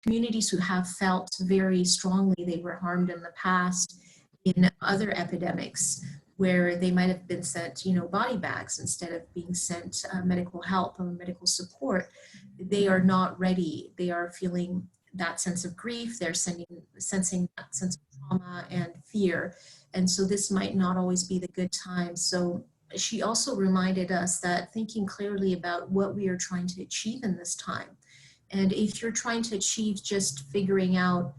communities who have felt very strongly they were harmed in the past in other epidemics, where they might have been sent, body bags instead of being sent medical help or medical support. They are not ready. They are feeling that sense of grief. They're sensing that sense of trauma and fear. And so this might not always be the good time. So she also reminded us that thinking clearly about what we are trying to achieve in this time. And if you're trying to achieve just figuring out,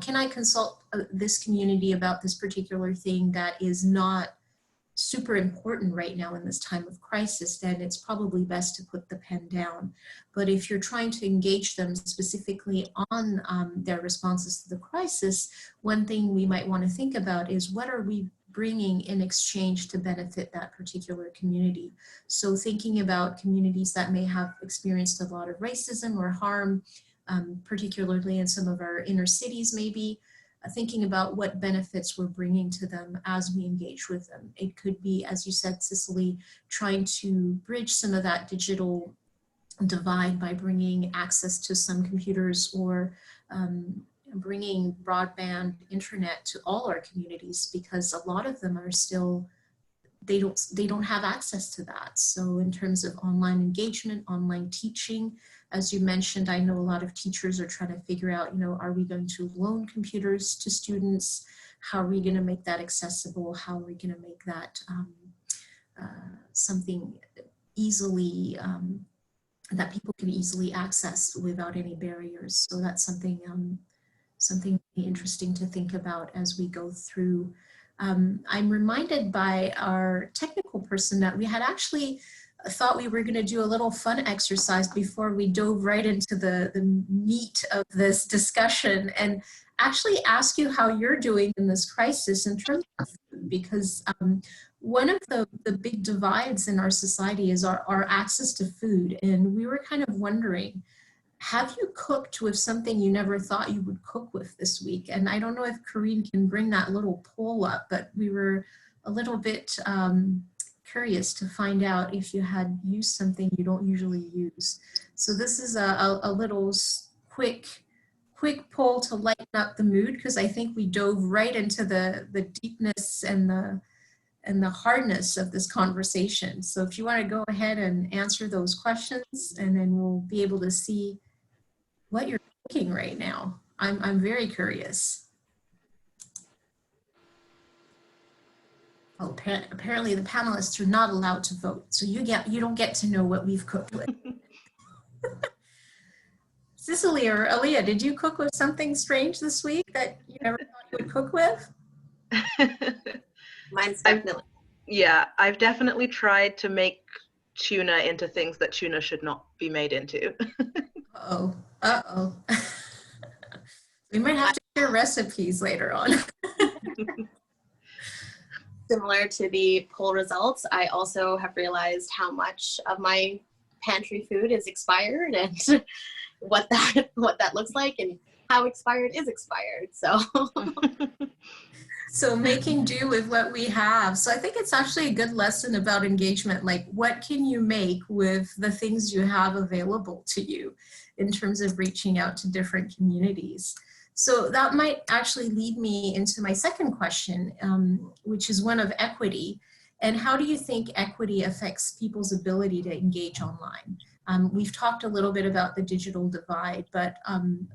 can I consult this community about this particular thing that is not super important right now in this time of crisis, then it's probably best to put the pen down. But if you're trying to engage them specifically on their responses to the crisis, one thing we might want to think about is what are we bringing in exchange to benefit that particular community. So thinking about communities that may have experienced a lot of racism or harm, particularly in some of our inner cities maybe, thinking about what benefits we're bringing to them as we engage with them. It could be, as you said, Cicely, trying to bridge some of that digital divide by bringing access to some computers or bringing broadband internet to all our communities, because a lot of them are still, they don't have access to that. So in terms of online engagement, online teaching, as you mentioned, I know a lot of teachers are trying to figure out, are we going to loan computers to students? How are we going to make that accessible? How are we going to make that something easily, that people can easily access without any barriers? So that's something really interesting to think about as we go through. I'm reminded by our technical person that we had actually thought we were going to do a little fun exercise before we dove right into the meat of this discussion, and actually ask you how you're doing in this crisis in terms of food, because one of the big divides in our society is our access to food. And we were kind of wondering, have you cooked with something you never thought you would cook with this week? And I don't know if Corinne can bring that little poll up, but we were a little bit curious to find out if you had used something you don't usually use. So this is a little quick poll to lighten up the mood, because I think we dove right into the deepness and the hardness of this conversation. So if you want to go ahead and answer those questions, and then we'll be able to see what you're cooking right now. I'm very curious. Oh, apparently the panelists are not allowed to vote, so you don't get to know what we've cooked with. Cicely or Alia, did you cook with something strange this week that you never thought you would cook with? Mine's definitely. I've definitely tried to make tuna into things that tuna should not be made into. Uh-oh. We might have to share recipes later on. Similar to the poll results, I also have realized how much of my pantry food is expired, and what that looks like, and how expired is expired. So making do with what we have. So I think it's actually a good lesson about engagement. Like, what can you make with the things you have available to you in terms of reaching out to different communities? So that might actually lead me into my second question, which is one of equity. And how do you think equity affects people's ability to engage online? We've talked a little bit about the digital divide, but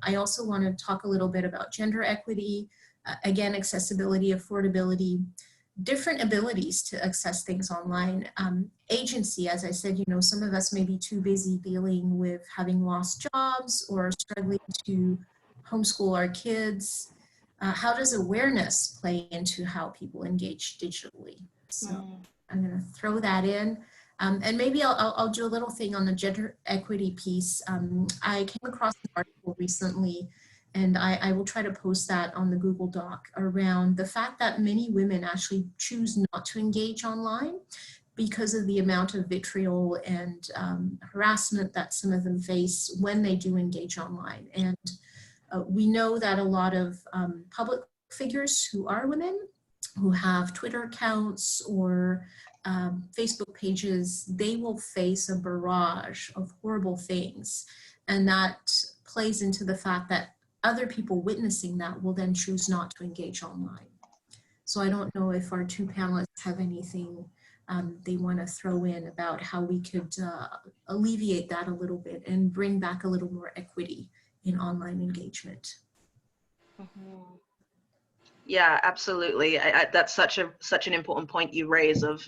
I also want to talk a little bit about gender equity, again, accessibility, affordability, different abilities to access things online. Agency, as I said, some of us may be too busy dealing with having lost jobs or struggling to homeschool our kids. How does awareness play into how people engage digitally? So I'm going to throw that in. And maybe I'll do a little thing on the gender equity piece. I came across an article recently, and I will try to post that on the Google Doc, around the fact that many women actually choose not to engage online because of the amount of vitriol and harassment that some of them face when they do engage online. And we know that a lot of public figures who are women, who have Twitter accounts or Facebook pages, they will face a barrage of horrible things. And that plays into the fact that other people witnessing that will then choose not to engage online. So I don't know if our two panelists have anything they want to throw in about how we could alleviate that a little bit and bring back a little more equity in online engagement. Mm-hmm. Yeah, absolutely. That's such an important point you raise of,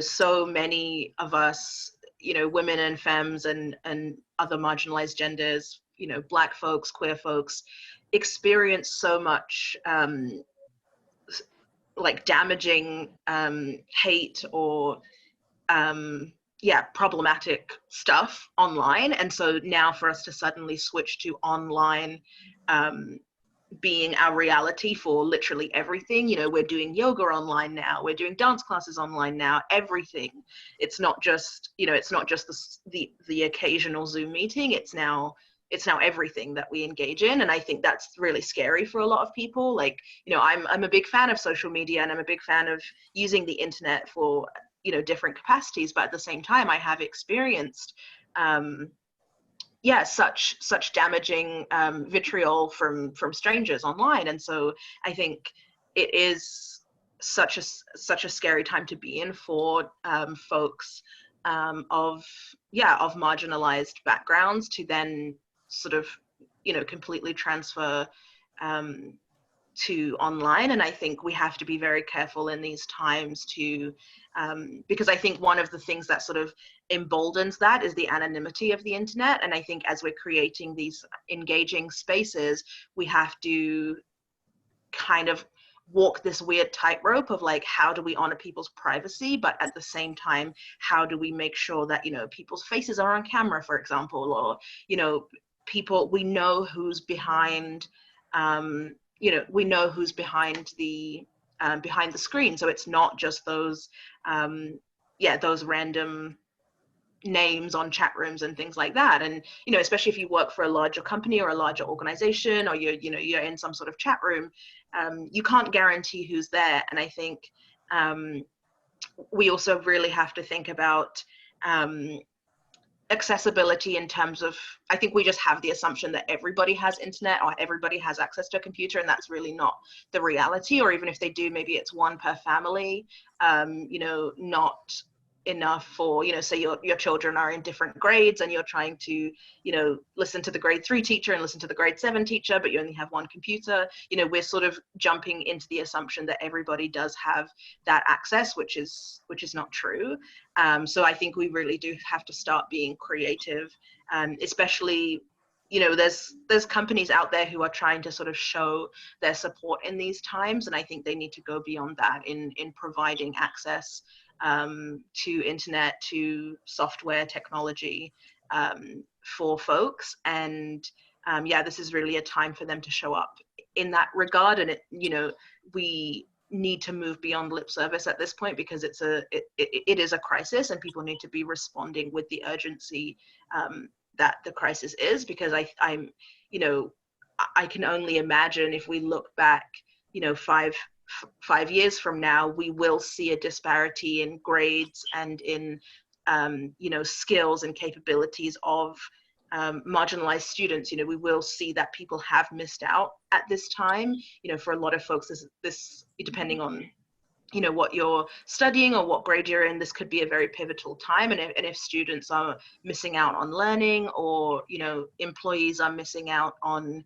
so many of us, women and femmes and other marginalized genders, Black folks, queer folks, experience so much like damaging hate or problematic stuff online. And so now for us to suddenly switch to online being our reality for literally everything, we're doing yoga online now, we're doing dance classes online now, everything. It's not just, the occasional Zoom meeting, it's now everything that we engage in. And I think that's really scary for a lot of people. Like, I'm a big fan of social media, and I'm a big fan of using the internet for, different capacities, but at the same time I have experienced such damaging vitriol from strangers online. And so I think it is such a scary time to be in for folks of marginalized backgrounds to then sort of completely transfer to online. And I think we have to be very careful in these times to because I think one of the things that sort of emboldens that is the anonymity of the internet. And I think as we're creating these engaging spaces, we have to kind of walk this weird tightrope of like, how do we honor people's privacy, but at the same time, how do we make sure that people's faces are on camera, for example, or people, we know who's behind we know who's behind the screen. So it's not just those those random names on chat rooms and things like that. And especially if you work for a larger company or a larger organization, or you're in some sort of chat room, you can't guarantee who's there. And I think we also really have to think about accessibility in terms of, I think we just have the assumption that everybody has internet or everybody has access to a computer, and that's really not the reality. Or even if they do, maybe it's one per family, not enough for, say your children are in different grades and you're trying to, listen to the grade 3 teacher and listen to the grade 7 teacher, but you only have one computer. We're sort of jumping into the assumption that everybody does have that access, which is not true. So I think we really do have to start being creative, especially, there's companies out there who are trying to sort of show their support in these times. And I think they need to go beyond that in providing access to internet, to software technology for folks. And this is really a time for them to show up in that regard. And we need to move beyond lip service at this point, because it is a crisis, and people need to be responding with the urgency that the crisis is. Because I can only imagine if we look back, 5 years from now, we will see a disparity in grades and in skills and capabilities of marginalized students. We will see that people have missed out at this time. For a lot of folks, this depending on what you're studying or what grade you're in, this could be a very pivotal time. And if students are missing out on learning, or employees are missing out on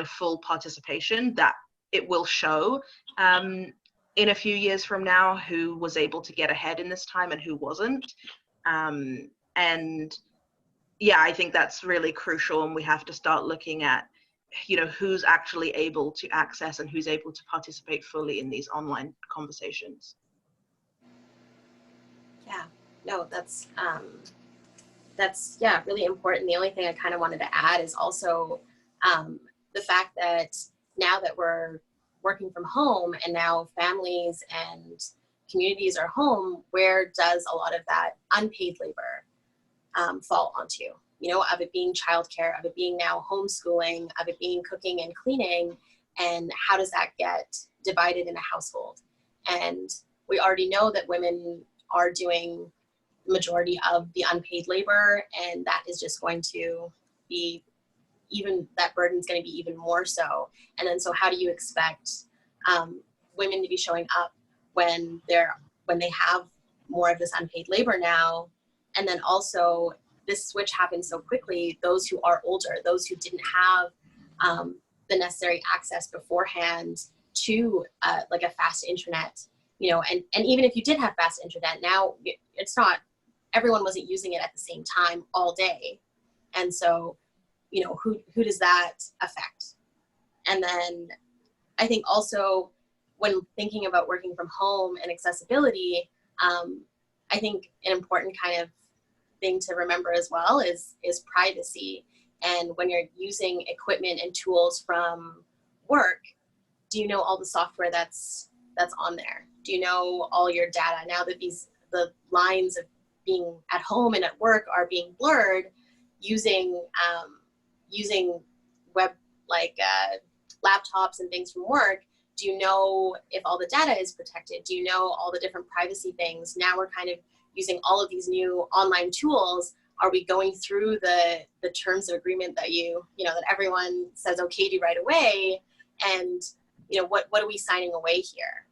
full participation, that it will show in a few years from now who was able to get ahead in this time and who wasn't. And I think that's really crucial, and we have to start looking at who's actually able to access and who's able to participate fully in these online conversations. Yeah, no, that's really important. The only thing I kind of wanted to add is also the fact that now that we're working from home and now families and communities are home, where does a lot of that unpaid labor fall onto? Of it being childcare, of it being now homeschooling, of it being cooking and cleaning, and how does that get divided in a household? And we already know that women are doing the majority of the unpaid labor, and that is just going to be even that burden is going to be even more so. And then so how do you expect women to be showing up when they have more of this unpaid labor now? And then also this switch happens so quickly. Those who are older, those who didn't have the necessary access beforehand to like a fast internet, you know, and even if you did have fast internet, now it's not, everyone wasn't using it at the same time all day. And so, you know, who does that affect? And then I think also when thinking about working from home and accessibility, I think an important kind of thing to remember as well is privacy. And when you're using equipment and tools from work, do you know all the software that's on there? Do you know all your data? Now that the lines of being at home and at work are being blurred, using web laptops and things from work, do you know if all the data is protected? Do you know all the different privacy things? Now we're kind of using all of these new online tools. Are we going through the terms of agreement that that everyone says okay to right away? And you know, what are we signing away here?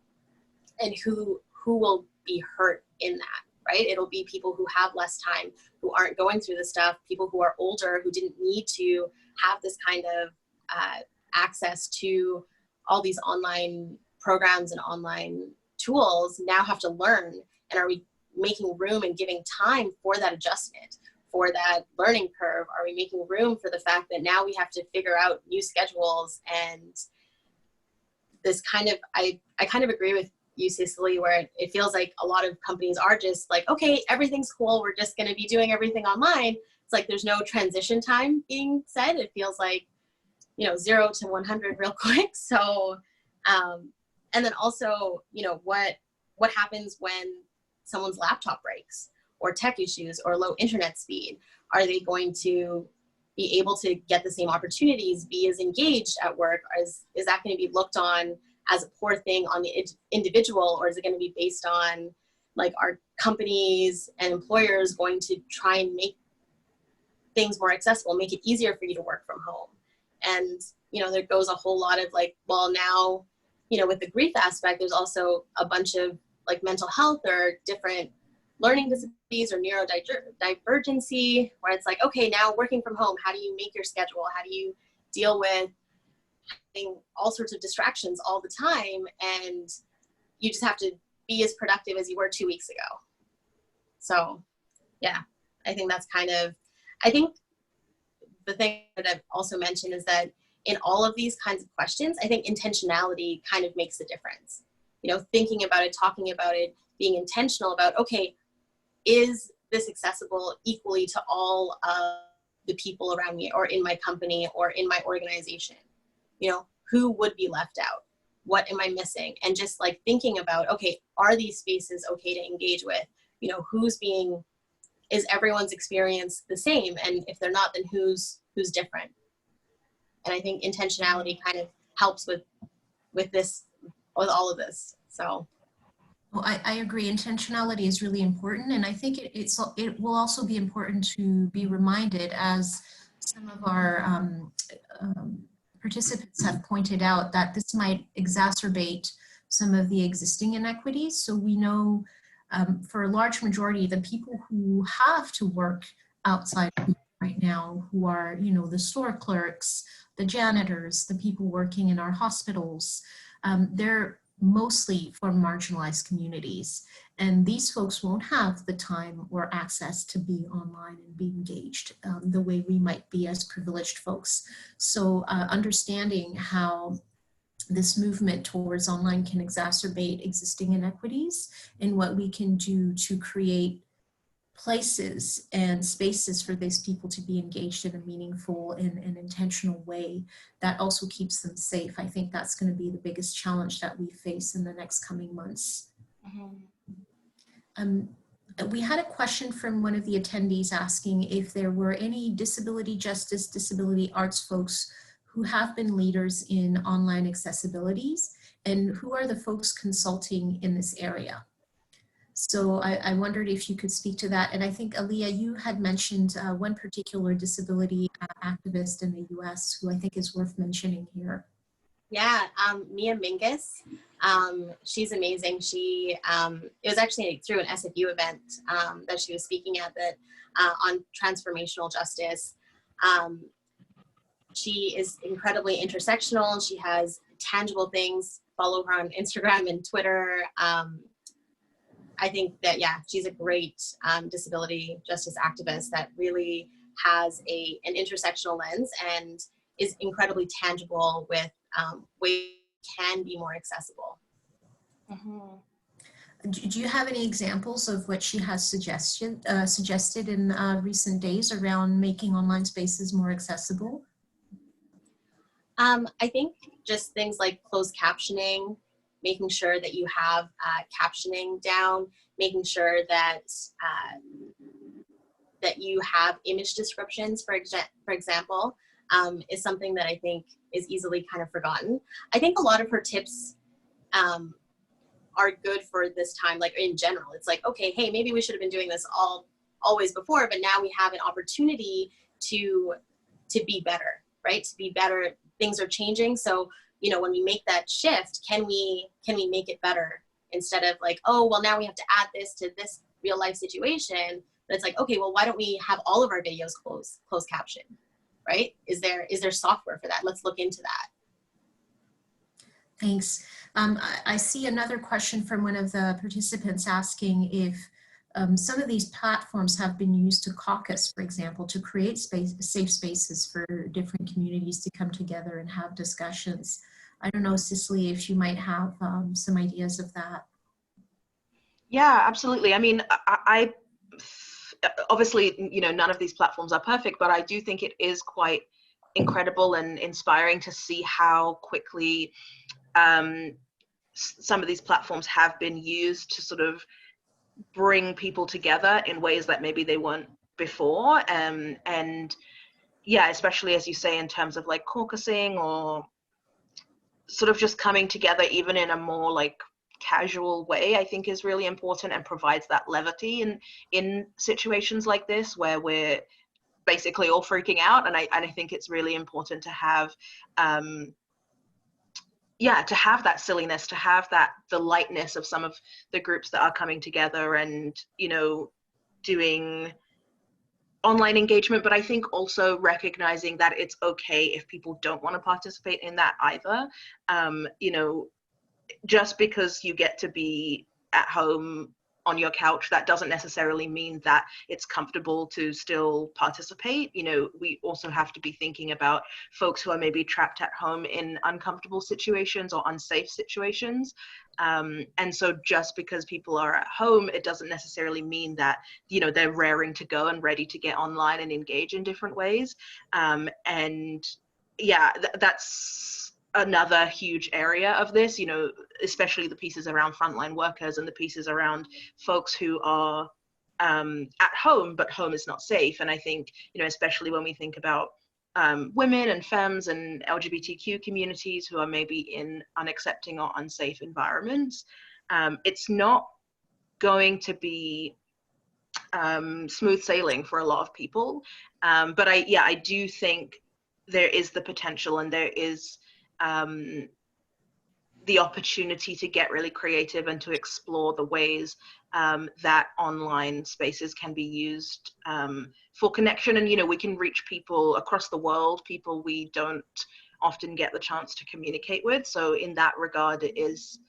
And who will be hurt in that, right? It'll be people who have less time, who aren't going through the stuff, people who are older, who didn't need to have this kind of access to all these online programs and online tools, now have to learn. And are we making room and giving time for that adjustment, for that learning curve? Are we making room for the fact that now we have to figure out new schedules? And this kind of, I kind of agree with you, Cicely, where it feels like a lot of companies are just like, okay, everything's cool, we're just going to be doing everything online. It's like there's no transition time being said. It feels like, you know, 0 to 100 real quick. So, and then also, you know, what happens when someone's laptop breaks, or tech issues, or low internet speed? Are they going to be able to get the same opportunities, be as engaged at work? Is that going to be looked on as a poor thing on the individual, or is it going to be based on, like, are companies and employers going to try and make things more accessible, make it easier for you to work from home? And, you know, there goes a whole lot of like, well, now, you know, with the grief aspect, there's also a bunch of like mental health or different learning disabilities or neurodivergency, where it's like, okay, now working from home, how do you make your schedule? How do you deal with having all sorts of distractions all the time? And you just have to be as productive as you were 2 weeks ago. So yeah, I think that's kind of, I think the thing that I've also mentioned is that in all of these kinds of questions, I think intentionality kind of makes the difference. You know, thinking about it, talking about it, being intentional about, okay, is this accessible equally to all of the people around me, or in my company, or in my organization? You know, who would be left out? What am I missing? And just like thinking about, okay, are these spaces okay to engage with? You know, is everyone's experience the same? And if they're not, then who's different? And I think intentionality kind of helps with all of this. So. Well, I agree. Intentionality is really important. And I think it will also be important to be reminded, as some of our participants have pointed out, that this might exacerbate some of the existing inequities. So we know for a large majority, the people who have to work outside right now, who are, you know, the store clerks, the janitors, the people working in our hospitals, they're mostly from marginalized communities. And these folks won't have the time or access to be online and be engaged the way we might be as privileged folks. So understanding how this movement towards online can exacerbate existing inequities, and what we can do to create places and spaces for these people to be engaged in a meaningful and intentional way that also keeps them safe. I think that's going to be the biggest challenge that we face in the next coming months. Mm-hmm. We had a question from one of the attendees asking if there were any disability justice, disability arts folks who have been leaders in online accessibilities, and who are the folks consulting in this area. So I wondered if you could speak to that. And I think, Alia, you had mentioned one particular disability activist in the US who I think is worth mentioning here. Yeah, Mia Mingus. She's amazing. She, it was actually through an SFU event that she was speaking at that on transformational justice. She is incredibly intersectional. She has tangible things. Follow her on Instagram and Twitter. I think that, yeah, she's a great disability justice activist that really has an intersectional lens and is incredibly tangible with ways can be more accessible. Mm-hmm. Do you have any examples of what she has suggested in recent days around making online spaces more accessible? I think just things like closed captioning, making sure that you have captioning down, making sure that that you have image descriptions, for example, is something that I think is easily kind of forgotten. I think a lot of her tips are good for this time, like in general. It's like, okay, hey, maybe we should have been doing this always before, but now we have an opportunity to be better, right? To be better. Things are changing. So, you know, when we make that shift, can we make it better instead of like, oh, well, now we have to add this to this real life situation. But it's like, okay, well, why don't we have all of our videos closed caption, right? Is there software for that? Let's look into that. Thanks. I see another question from one of the participants asking if some of these platforms have been used to caucus, for example, to create safe spaces for different communities to come together and have discussions. I don't know, Cicely, if you might have some ideas of that. Yeah, absolutely. I mean, I obviously, you know, none of these platforms are perfect, but I do think it is quite incredible and inspiring to see how quickly some of these platforms have been used to sort of bring people together in ways that maybe they weren't before. And yeah, especially as you say, in terms of like caucusing or sort of just coming together even in a more like casual way, I think is really important and provides that levity in situations like this where we're basically all freaking out. And I think it's really important to have to have that silliness, to have that the lightness of some of the groups that are coming together and, you know, doing online engagement, but I think also recognizing that it's okay if people don't want to participate in that either. You know, just because you get to be at home on your couch, that doesn't necessarily mean that it's comfortable to still participate. You know, we also have to be thinking about folks who are maybe trapped at home in uncomfortable situations or unsafe situations. And so just because people are at home, it doesn't necessarily mean that, you know, they're raring to go and ready to get online and engage in different ways. And yeah, that's another huge area of this, you know, especially the pieces around frontline workers and the pieces around folks who are at home, but home is not safe. And I think, you know, especially when we think about women and femmes and LGBTQ communities who are maybe in unaccepting or unsafe environments, it's not going to be smooth sailing for a lot of people. But I do think there is the potential and there is the opportunity to get really creative and to explore the ways that online spaces can be used for connection. And, you know, we can reach people across the world, people we don't often get the chance to communicate with. So in that regard, it is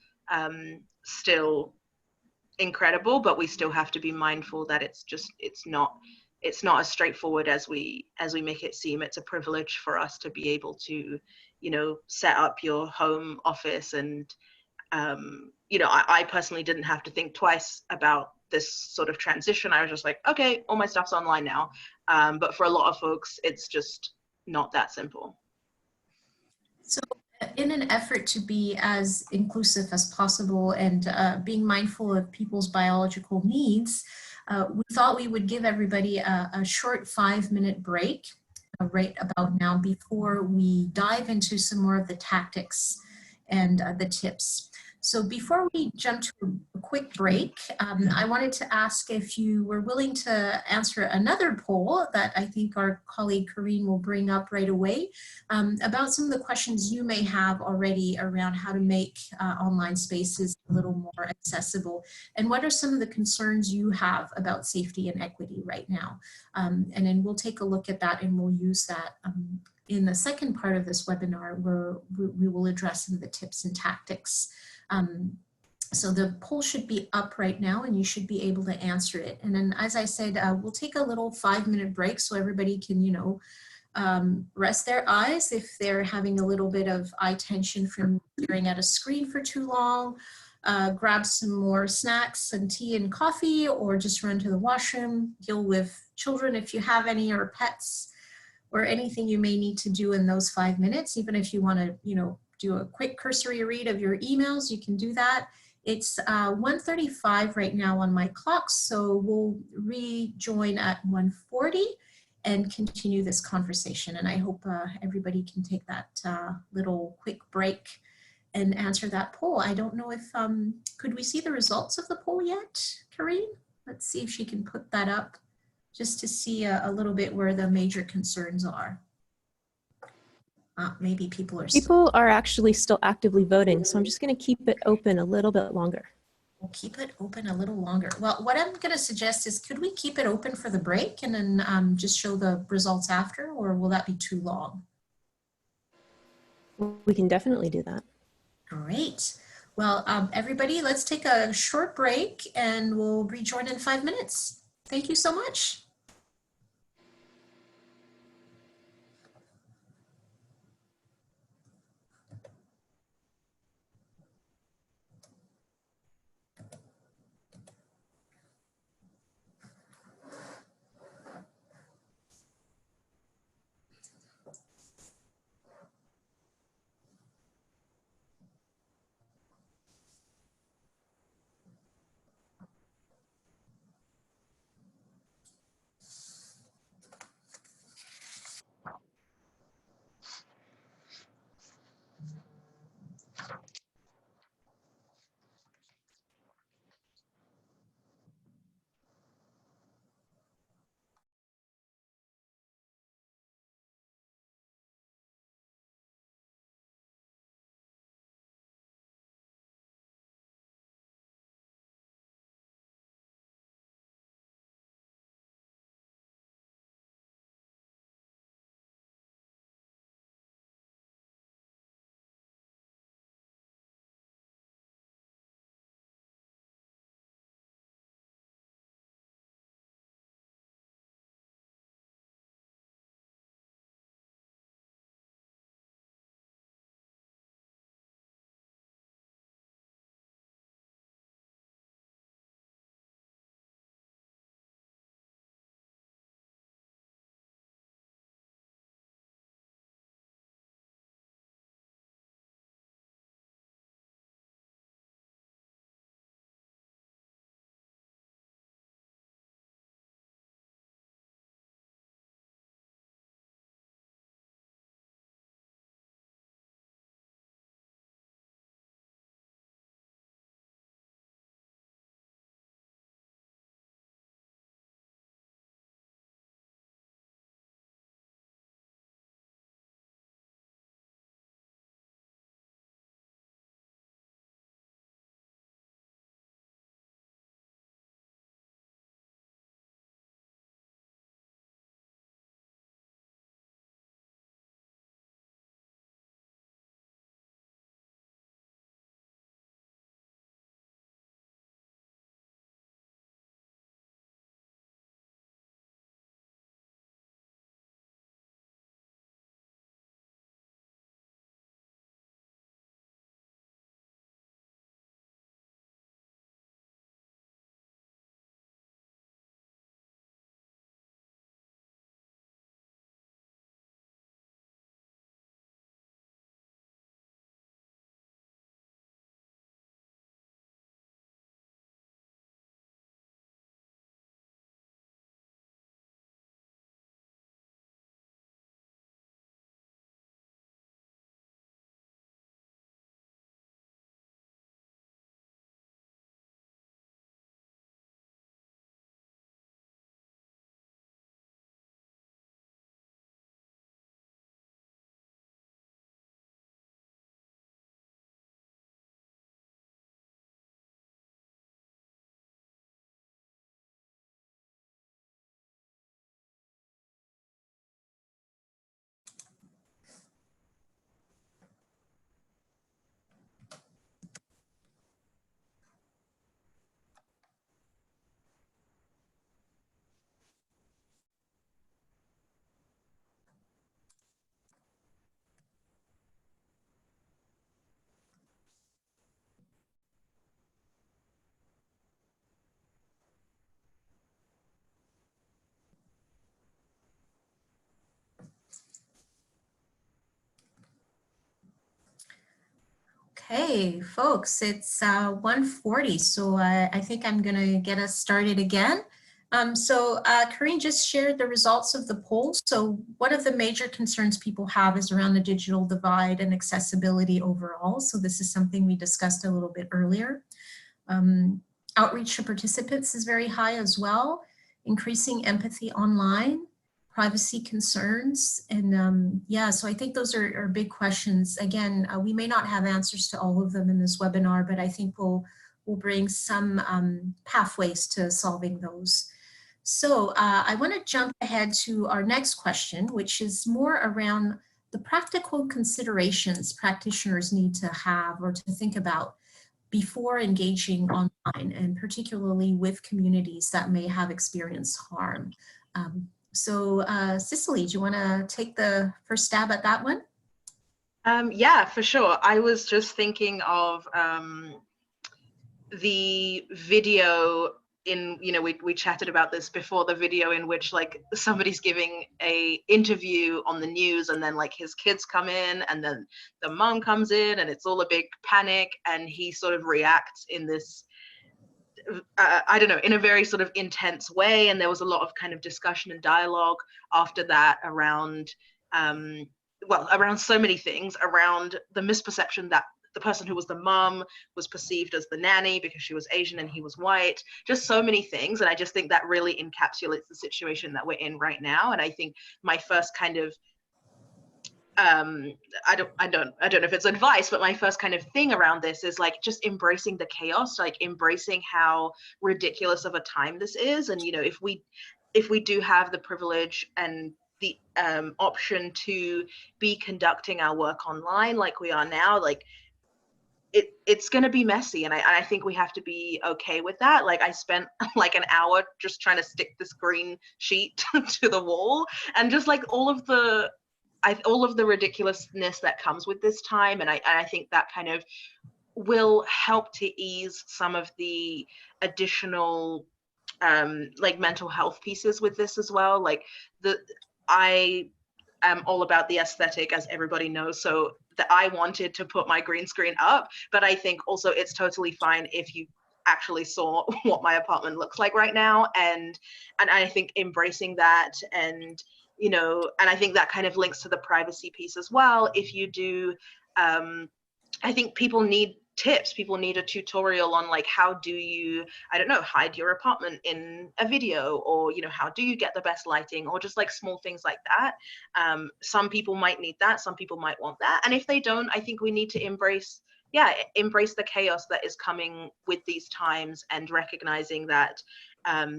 still incredible, but we still have to be mindful that it's not as straightforward as we make it seem. It's a privilege for us to be able to, you know, set up your home office. And you know, I personally didn't have to think twice about this sort of transition. I was just like, okay, all my stuff's online now. But for a lot of folks, it's just not that simple. So in an effort to be as inclusive as possible and being mindful of people's biological needs, we thought we would give everybody a short 5-minute break right about now before we dive into some more of the tactics and the tips. So before we jump to a quick break, I wanted to ask if you were willing to answer another poll that I think our colleague Karine will bring up right away about some of the questions you may have already around how to make online spaces a little more accessible, and what are some of the concerns you have about safety and equity right now. And then we'll take a look at that and we'll use that in the second part of this webinar where we will address some of the tips and tactics. So the poll should be up right now and you should be able to answer it. And then, as I said, we'll take a little 5-minute break so everybody can, you know, rest their eyes if they're having a little bit of eye tension from staring at a screen for too long. Grab some more snacks and tea and coffee, or just run to the washroom, deal with children if you have any, or pets, or anything you may need to do in those 5 minutes. Even if you want to, you know, do a quick cursory read of your emails, you can do that. It's 1:35 right now on my clock, so we'll rejoin at 1:40 and continue this conversation. And I hope everybody can take that little quick break and answer that poll. I don't know if, could we see the results of the poll yet, Karine? Let's see if she can put that up just to see a little bit where the major concerns are. Maybe people are actually still actively voting, so I'm just going to keep it open a little bit longer. We'll keep it open a little longer. Well, what I'm going to suggest is, could we keep it open for the break and then just show the results after, or will that be too long? We can definitely do that. Great. Well, everybody, let's take a short break and we'll rejoin in 5 minutes. Thank you so much. Okay, folks, it's 1:40, so I think I'm going to get us started again. Corinne just shared the results of the poll. So one of the major concerns people have is around the digital divide and accessibility overall. So this is something we discussed a little bit earlier. Outreach to participants is very high as well. Increasing empathy online, privacy concerns, and yeah, so I think those are big questions. Again, we may not have answers to all of them in this webinar, but I think we'll bring some pathways to solving those. So I want to jump ahead to our next question, which is more around the practical considerations practitioners need to have or to think about before engaging online, and particularly with communities that may have experienced harm. Cicely, do you want to take the first stab at that one? Yeah, for sure. I was just thinking of the video in, we chatted about this before, the video in which like somebody's giving a interview on the news, and then like his kids come in, and then the mom comes in, and it's all a big panic, and he sort of reacts in this I don't know, in a very sort of intense way. And there was a lot of kind of discussion and dialogue after that around around so many things, around the misperception that the person who was the mom was perceived as the nanny because she was Asian and he was white, just so many things. And I just think that really encapsulates the situation that we're in right now. And I think my first kind of I don't know if it's advice, but my first kind of thing around this is like just embracing the chaos, like embracing how ridiculous of a time this is. And if we do have the privilege and the option to be conducting our work online like we are now, like it's going to be messy, and I think we have to be okay with that. Like I spent like an hour just trying to stick this green sheet to the wall, and just like all of the ridiculousness that comes with this time. And I think that kind of will help to ease some of the additional like mental health pieces with this as well. Like I am all about the aesthetic, as everybody knows, so that I wanted to put my green screen up, but I think also it's totally fine if you actually saw what my apartment looks like right now. And I think embracing that, and and I think that kind of links to the privacy piece as well. If you do, I think people need tips. People need a tutorial on like, how do you, I don't know, hide your apartment in a video, or, how do you get the best lighting, or just like small things like that. Some people might need that. Some people might want that. And if they don't, I think we need to embrace the chaos that is coming with these times, and recognizing that, I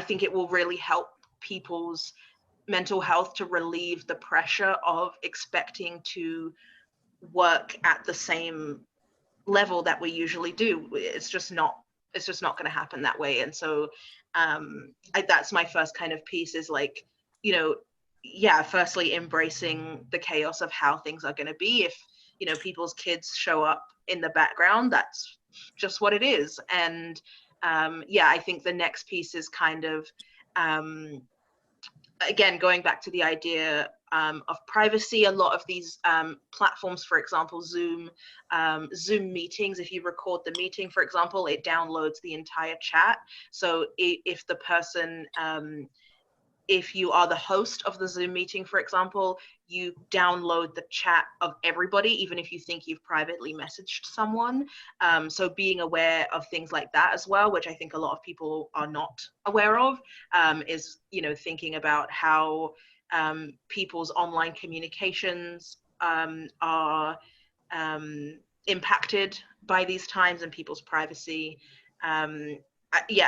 think it will really help people's mental health to relieve the pressure of expecting to work at the same level that we usually do. It's just not going to happen that way. And so that's my first kind of piece, is like, firstly embracing the chaos of how things are going to be. If people's kids show up in the background, that's just what it is. And I think the next piece is kind of again, going back to the idea of privacy. A lot of these platforms, for example, Zoom meetings, if you record the meeting, for example, it downloads the entire chat. So if the person, if you are the host of the Zoom meeting, for example, you download the chat of everybody, even if you think you've privately messaged someone. So being aware of things like that as well, which I think a lot of people are not aware of, is, thinking about how people's online communications are impacted by these times, and people's privacy.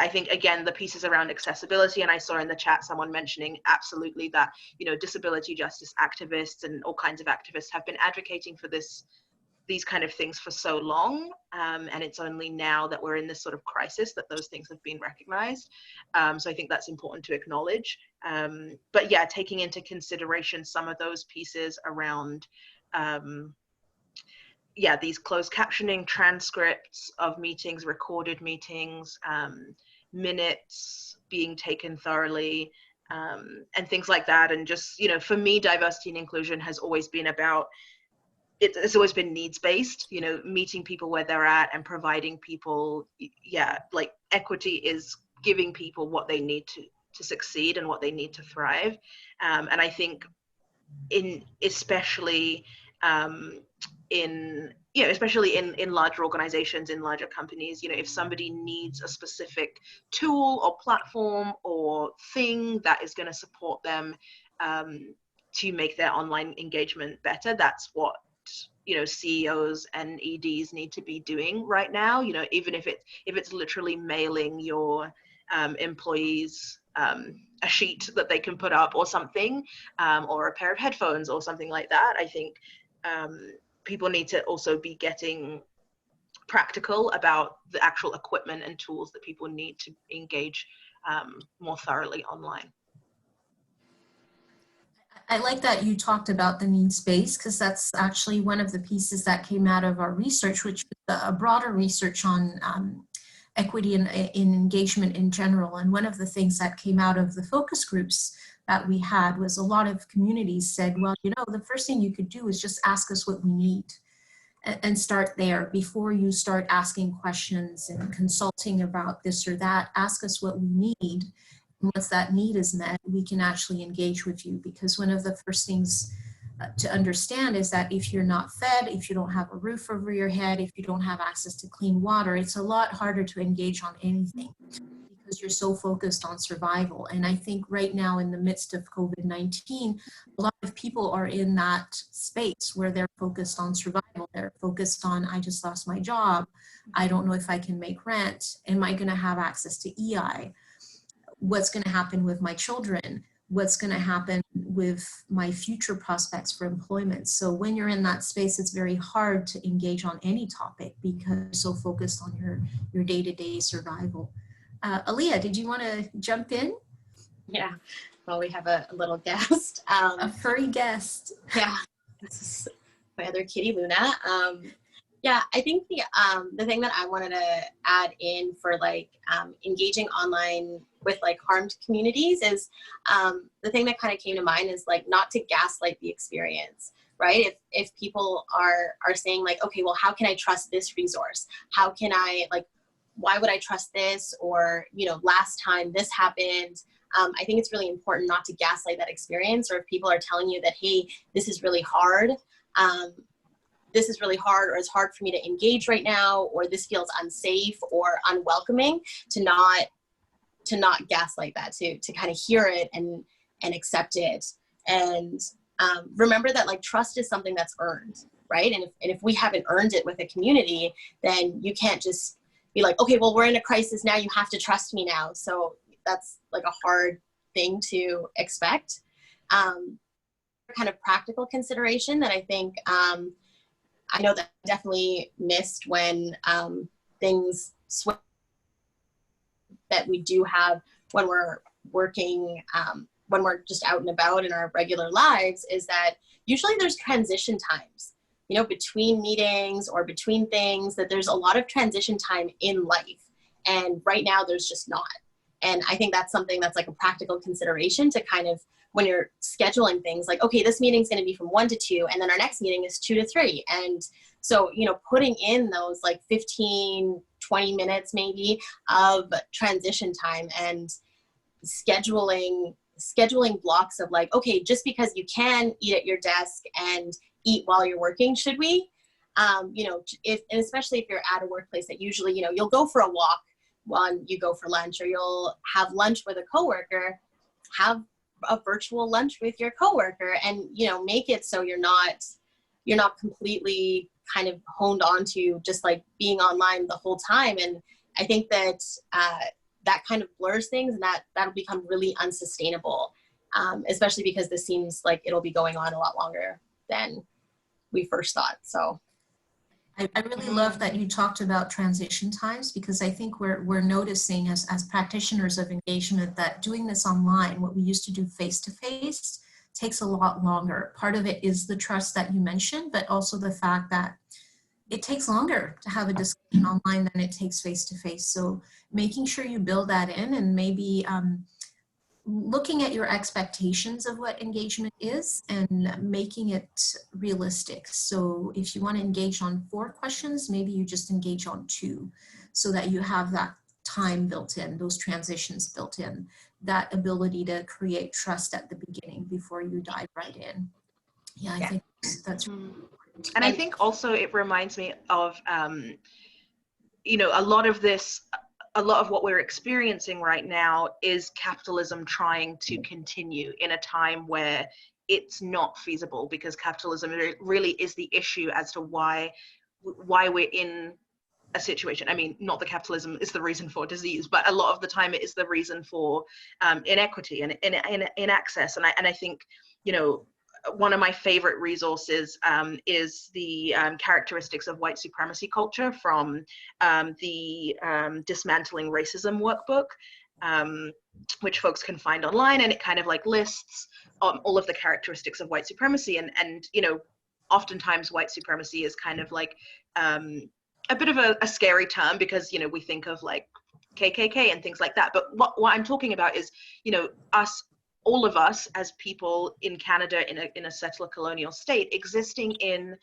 I think, again, the pieces around accessibility, and I saw in the chat someone mentioning absolutely that, disability justice activists and all kinds of activists have been advocating for these kind of things for so long, and it's only now that we're in this sort of crisis that those things have been recognized. So I think that's important to acknowledge. But yeah, taking into consideration some of those pieces around these closed captioning, transcripts of meetings, recorded meetings, minutes being taken thoroughly, and things like that. And just, for me, diversity and inclusion has always been about it's always been needs-based, you know, meeting people where they're at and providing people, like equity is giving people what they need to succeed and what they need to thrive. And I think especially in larger organizations, in larger companies, you know, if somebody needs a specific tool or platform or thing that is going to support them to make their online engagement better, that's what, you know, CEOs and EDs need to be doing right now. You know, even if it's literally mailing your employees a sheet that they can put up or something, or a pair of headphones or something like that. I think people need to also be getting practical about the actual equipment and tools that people need to engage more thoroughly online. I like that you talked about the needs-based, because that's actually one of the pieces that came out of our research, which was a broader research on equity in engagement in general. And one of the things that came out of the focus groups that we had was a lot of communities said, well, you know, the first thing you could do is just ask us what we need, and start there before you start asking questions and consulting about this or that. Ask us what we need. And once that need is met, we can actually engage with you, because one of the first things to understand is that if you're not fed, if you don't have a roof over your head, if you don't have access to clean water, it's a lot harder to engage on anything, because you're so focused on survival. And I think right now, in the midst of COVID-19, a lot of people are in that space where they're focused on survival. They're focused on, I just lost my job. I don't know if I can make rent. Am I going to have access to EI? What's going to happen with my children? What's going to happen with my future prospects for employment? So when you're in that space, it's very hard to engage on any topic because you're so focused on your day-to-day survival. Alia, did you want to jump in? Yeah, well, we have a little guest. A furry guest. Yeah, this is my other kitty, Luna. Yeah, I think the thing that I wanted to add in for like engaging online with like harmed communities is the thing that kind of came to mind is like not to gaslight the experience, right? If people are saying like, okay, well, how can I trust this resource? How can I, like, why would I trust this? Or, you know, last time this happened. I think it's really important not to gaslight that experience. Or if people are telling you that, hey, this is really hard, or it's hard for me to engage right now, or this feels unsafe or unwelcoming, to not gaslight that, to kind of hear it and accept it. And remember that like trust is something that's earned, right? And if we haven't earned it with a community, then you can't just be like, okay, well, we're in a crisis now, you have to trust me now. So that's like a hard thing to expect. Kind of practical consideration that I think I know that I definitely missed when things switch that we do have when we're working, when we're just out and about in our regular lives, is that usually there's transition times, you know, between meetings or between things, that there's a lot of transition time in life. And right now there's just not. And I think that's something that's like a practical consideration to kind of, when you're scheduling things, like, okay, this meeting's going to be from 1 to 2, and then our next meeting is 2 to 3. And so, you know, putting in those like 15, 20 minutes maybe of transition time, and scheduling blocks of like, okay, just because you can eat at your desk and eat while you're working, should we? You know, and especially if you're at a workplace that usually, you know, you'll go for a walk when you go for lunch, or you'll have lunch with a coworker, have a virtual lunch with your coworker, and, you know, make it so you're not completely kind of honed on to just like being online the whole time. And I think that that kind of blurs things, and that'll become really unsustainable, especially because this seems like it'll be going on a lot longer than we first thought. So I really love that you talked about transition times, because I think we're noticing as practitioners of engagement that doing this online, what we used to do face-to-face, takes a lot longer. Part of it is the trust that you mentioned, but also the fact that it takes longer to have a discussion online than it takes face-to-face. So making sure you build that in, and maybe looking at your expectations of what engagement is and making it realistic. So if you want to engage on 4 questions, maybe you just engage on 2, so that you have that time built in, those transitions built in, that ability to create trust at the beginning before you dive right in. Yeah, I think that's and I think also it reminds me of you know, a lot of what we're experiencing right now is capitalism trying to continue in a time where it's not feasible, because capitalism really is the issue as to why we're in a situation. I mean, not that capitalism is the reason for disease, but a lot of the time it is the reason for inequity and in access. And I think, you know, one of my favorite resources is the characteristics of white supremacy culture from the Dismantling Racism workbook, which folks can find online, and it kind of like lists all of the characteristics of white supremacy. And you know, oftentimes white supremacy is kind of like a bit of a scary term, because, you know, we think of like KKK and things like that. But what I'm talking about is, you know, all of us as people in Canada in a settler colonial state existing in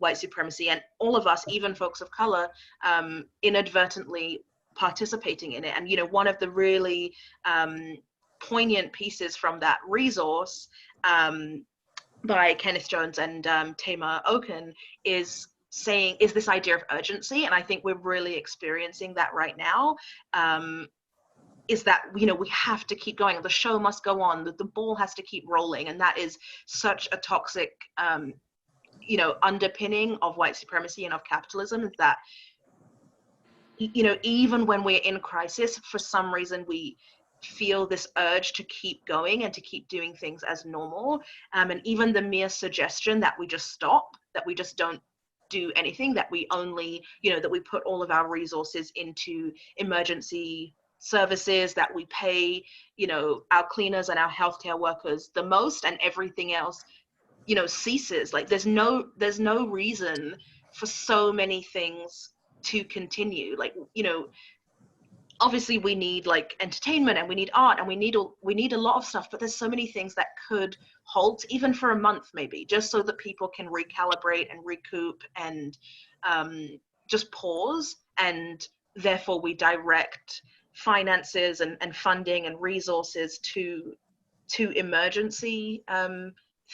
white supremacy, and all of us, even folks of color, inadvertently participating in it. And, you know, one of the really poignant pieces from that resource by Kenneth Jones and Tamar Oken is this idea of urgency. And I think we're really experiencing that right now. Is that, you know, we have to keep going. The show must go on. The ball has to keep rolling. And that is such a toxic, you know, underpinning of white supremacy and of capitalism, is that, you know, even when we're in crisis, for some reason, we feel this urge to keep going and to keep doing things as normal. And even the mere suggestion that we just stop, that we just don't do anything, that we only, you know, that we put all of our resources into emergency services, that we pay, you know, our cleaners and our healthcare workers the most, and everything else, you know, ceases. Like there's no reason for so many things to continue. Like, you know, obviously we need like entertainment, and we need art, and we need a lot of stuff, but there's so many things that could halt even for a month, maybe, just so that people can recalibrate and recoup and just pause. And therefore we direct finances and funding and resources to emergency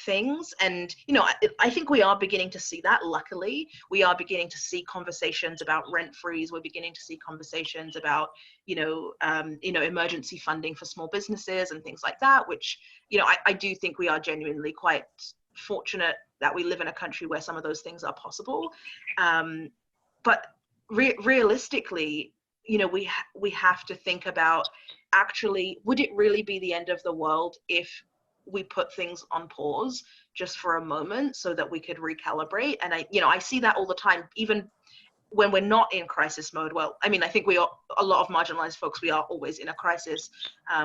things. And, you know, I think we are beginning to see that. Luckily, we are beginning to see conversations about rent freeze. We're beginning to see conversations about, you know, emergency funding for small businesses and things like that, which, you know, I do think we are genuinely quite fortunate that we live in a country where some of those things are possible. But realistically, you know, we have to think about, actually, would it really be the end of the world if we put things on pause just for a moment so that we could recalibrate? And I see that all the time, even when we're not in crisis mode. Well, I mean, I think a lot of marginalized folks, we are always in a crisis.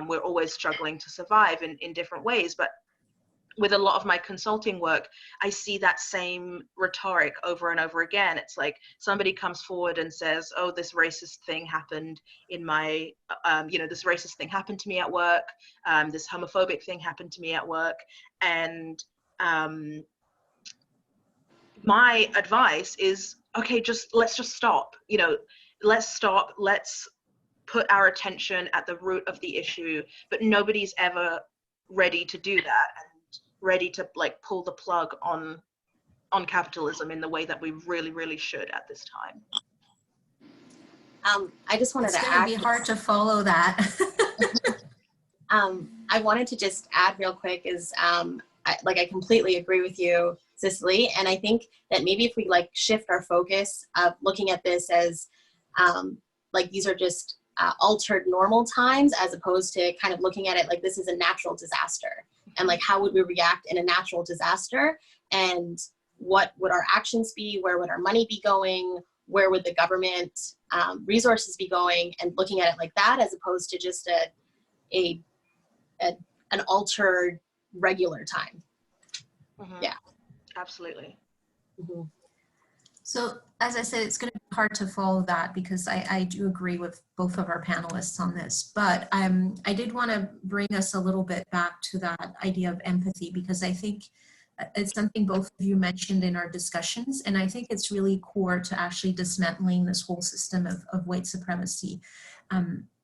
We're always struggling to survive in different ways. But with a lot of my consulting work, I see that same rhetoric over and over again. It's like somebody comes forward and says, oh, this racist thing happened in my, this racist thing happened to me at work. This homophobic thing happened to me at work. And my advice is, okay, let's just stop. You know, let's stop. Let's put our attention at the root of the issue. But nobody's ever ready to do that, ready to like pull the plug on capitalism in the way that we really, really should at this time. I just wanted to add. It's going to be hard to follow that. I wanted to just add real quick is, I completely agree with you, Cicely, and I think that maybe if we like shift our focus of looking at this as like these are just altered normal times, as opposed to kind of looking at it like this is a natural disaster. And like, how would we react in a natural disaster? And what would our actions be? Where would our money be going? Where would the government resources be going? And looking at it like that, as opposed to just an altered regular time. Mm-hmm. Yeah, absolutely. Mm-hmm. So as I said, it's going to be hard to follow that because I do agree with both of our panelists on this, but I did want to bring us a little bit back to that idea of empathy, because I think it's something both of you mentioned in our discussions, and I think it's really core to actually dismantling this whole system of white supremacy.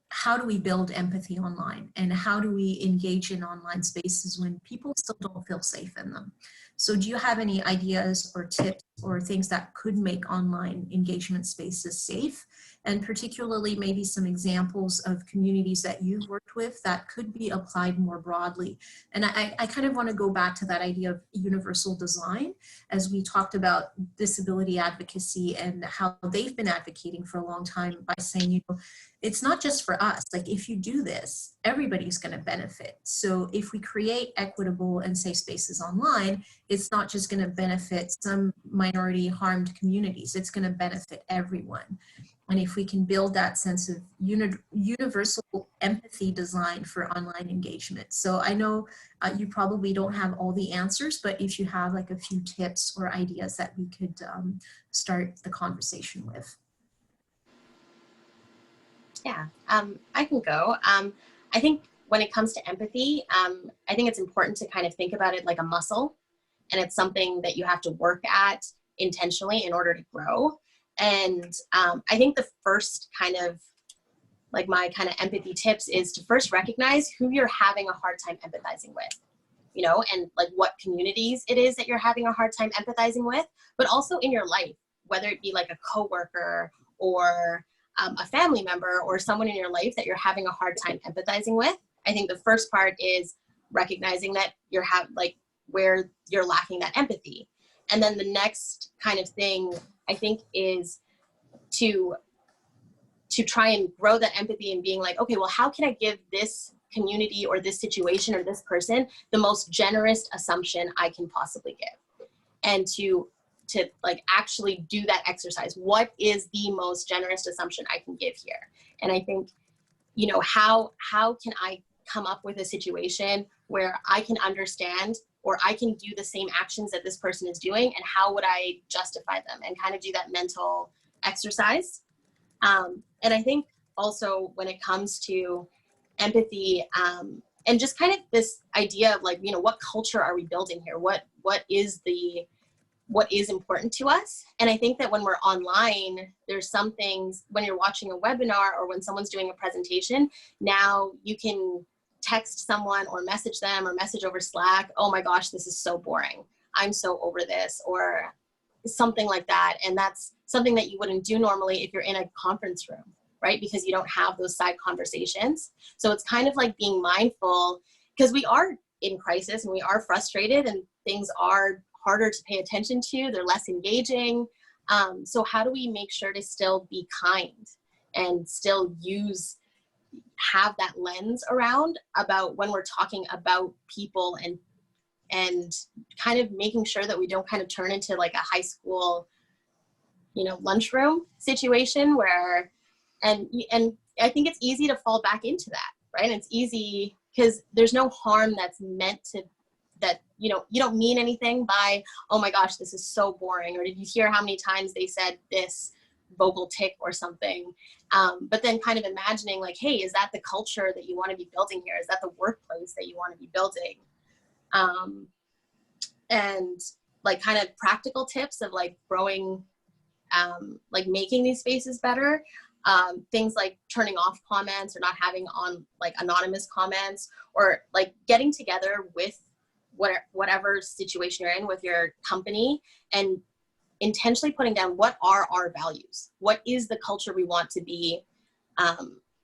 How do we build empathy online, and how do we engage in online spaces when people still don't feel safe in them? So do you have any ideas or tips or things that could make online engagement spaces safe? And particularly maybe some examples of communities that you've worked with that could be applied more broadly. And I kind of want to go back to that idea of universal design, as we talked about disability advocacy and how they've been advocating for a long time by saying, you know, it's not just for us. Like, if you do this, everybody's going to benefit. So if we create equitable and safe spaces online, it's not just going to benefit some minority harmed communities, it's going to benefit everyone. And if we can build that sense of universal empathy design for online engagement. So I know you probably don't have all the answers, but if you have like a few tips or ideas that we could start the conversation with. Yeah, I can go. I think when it comes to empathy, I think it's important to kind of think about it like a muscle, and it's something that you have to work at intentionally in order to grow. And I think the first kind of like my kind of empathy tips is to first recognize who you're having a hard time empathizing with, you know, and like what communities it is that you're having a hard time empathizing with, but also in your life, whether it be like a coworker or a family member or someone in your life that you're having a hard time empathizing with. I think the first part is recognizing that you're where you're lacking that empathy. And then the next kind of thing I think is to try and grow that empathy and being like, okay, well, how can I give this community or this situation or this person the most generous assumption I can possibly give? And to like actually do that exercise. What is the most generous assumption I can give here? And I think, you know, how can I come up with a situation where I can understand or I can do the same actions that this person is doing, and how would I justify them, and kind of do that mental exercise. And I think also when it comes to empathy, and just kind of this idea of like, you know, what culture are we building here? What is important to us? And I think that when we're online, there's some things, when you're watching a webinar or when someone's doing a presentation, now you can text someone or message them or message over Slack, oh my gosh, this is so boring, I'm so over this, or something like that. And that's something that you wouldn't do normally if you're in a conference room, right? Because you don't have those side conversations. So it's kind of like being mindful, because we are in crisis and we are frustrated and things are harder to pay attention to, they're less engaging. So how do we make sure to still be kind and still have that lens around about when we're talking about people, and kind of making sure that we don't kind of turn into like a high school, you know, lunchroom situation where, and I think it's easy to fall back into that, right? And it's easy because there's no harm that's meant to, that, you know, you don't mean anything by, oh my gosh, this is so boring, or did you hear how many times they said this vocal tick or something? But then kind of imagining like, hey, is that the culture that you want to be building here? Is that the workplace that you want to be building? And like kind of practical tips of like growing, like making these spaces better. Things like turning off comments or not having on like anonymous comments, or like getting together with whatever situation you're in with your company and intentionally putting down what are our values, what is the culture we want to be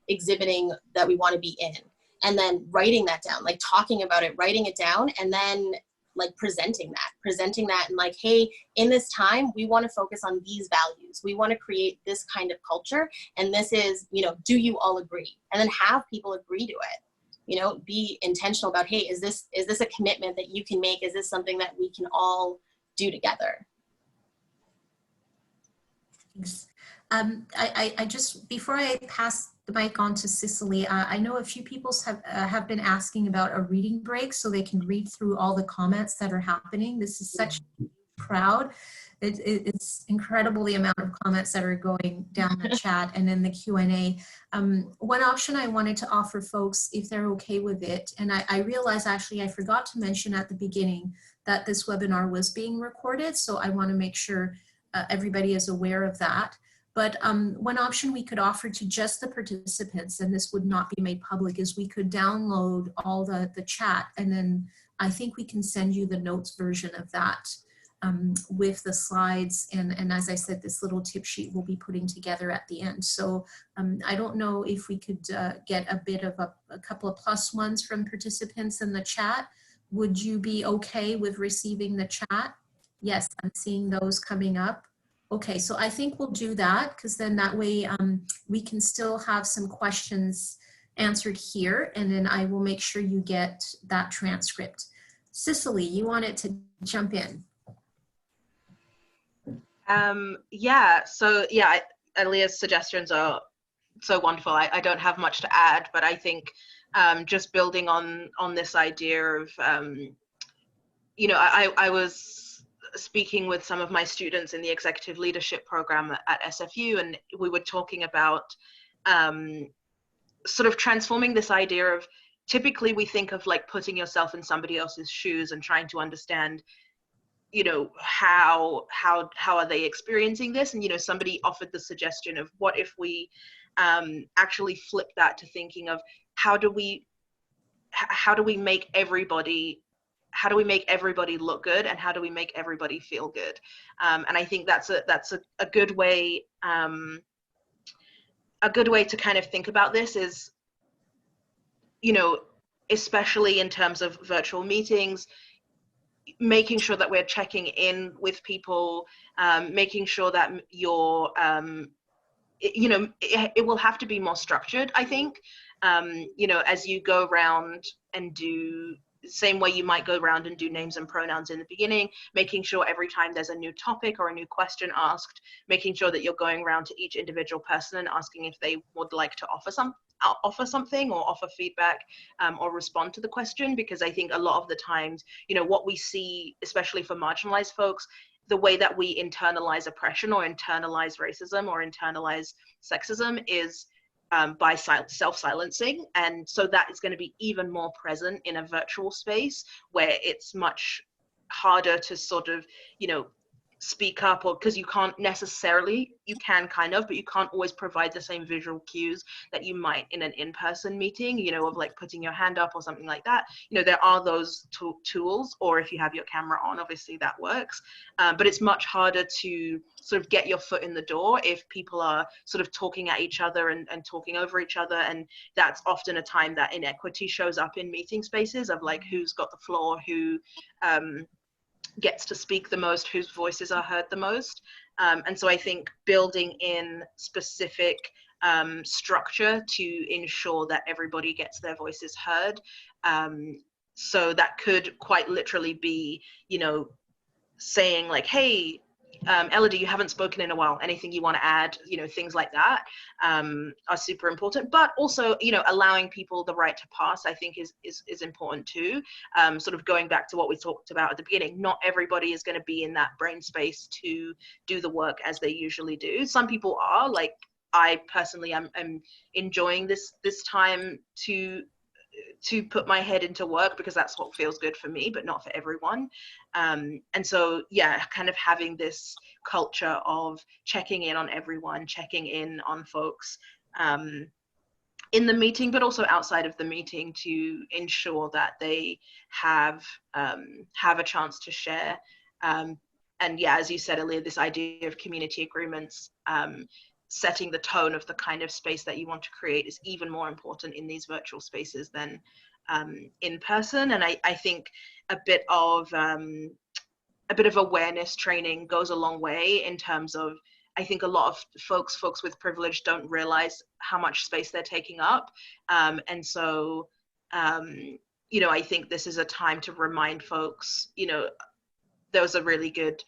exhibiting, that we want to be in, and then writing that down, like talking about it, writing it down, and then like presenting that and like, hey, in this time we want to focus on these values, we want to create this kind of culture, and this is, you know, do you all agree? And then have people agree to it. You know, be intentional about, hey, is this a commitment that you can make? Is this something that we can all do together? Thanks. I just, before I pass the mic on to Cicely, I know a few people have been asking about a reading break so they can read through all the comments that are happening. This is such a proud. It's incredible the amount of comments that are going down the chat and in the Q&A. One option I wanted to offer folks, if they're okay with it, and I realize actually I forgot to mention at the beginning that this webinar was being recorded, so I want to make sure everybody is aware of that. But one option we could offer to just the participants, and this would not be made public, is we could download all the chat, and then I think we can send you the notes version of that with the slides. And as I said, this little tip sheet we'll be putting together at the end. So I don't know if we could get a bit of a couple of plus ones from participants in the chat. Would you be okay with receiving the chat? Yes, I'm seeing those coming up. Okay, so I think we'll do that, because then that way we can still have some questions answered here, and then I will make sure you get that transcript. Cicely, you wanted to jump in. Yeah, so yeah, Alia's suggestions are so wonderful. I don't have much to add, but I think just building on this idea of, you know, I was speaking with some of my students in the executive leadership program at SFU, and we were talking about sort of transforming this idea of, typically we think of like putting yourself in somebody else's shoes and trying to understand, you know, how are they experiencing this? And, you know, somebody offered the suggestion of, what if we actually flip that to thinking of how do we make everybody look good, and how do we make everybody feel good? And I think that's a good way to kind of think about this is, you know, especially in terms of virtual meetings, making sure that we're checking in with people, making sure that you're, you know, it will have to be more structured, I think. You know, as you go around and do, same way you might go around and do names and pronouns in the beginning, making sure every time there's a new topic or a new question asked, making sure that you're going around to each individual person and asking if they would like to offer something or offer feedback, or respond to the question. Because I think a lot of the times, you know, what we see, especially for marginalized folks, the way that we internalize oppression or internalize racism or internalize sexism is by self-silencing. And so that is going to be even more present in a virtual space, where it's much harder to sort of, you know, speak up, or because you can't necessarily, you can kind of, but you can't always provide the same visual cues that you might in an in-person meeting, you know, of like putting your hand up or something like that. You know, there are those tools, or if you have your camera on, obviously that works. But it's much harder to sort of get your foot in the door if people are sort of talking at each other and talking over each other. And that's often a time that inequity shows up in meeting spaces, of like who's got the floor, who gets to speak the most, whose voices are heard the most. And so I think building in specific structure to ensure that everybody gets their voices heard. So that could quite literally be, you know, saying like, hey, Elodie, you haven't spoken in a while, anything you want to add? You know, things like that are super important. But also, you know, allowing people the right to pass, I think is important too. Sort of going back to what we talked about at the beginning, not everybody is going to be in that brain space to do the work as they usually do. Some people are, like I personally am enjoying this time to put my head into work, because that's what feels good for me, but not for everyone. And so, yeah, kind of having this culture of checking in on everyone, checking in on folks in the meeting, but also outside of the meeting, to ensure that they have a chance to share. And yeah, as you said earlier, this idea of community agreements, setting the tone of the kind of space that you want to create is even more important in these virtual spaces than in person. And I think a bit of awareness training goes a long way, in terms of, I think a lot of folks with privilege don't realize how much space they're taking up. And so, you know, I think this is a time to remind folks, you know, there was a really good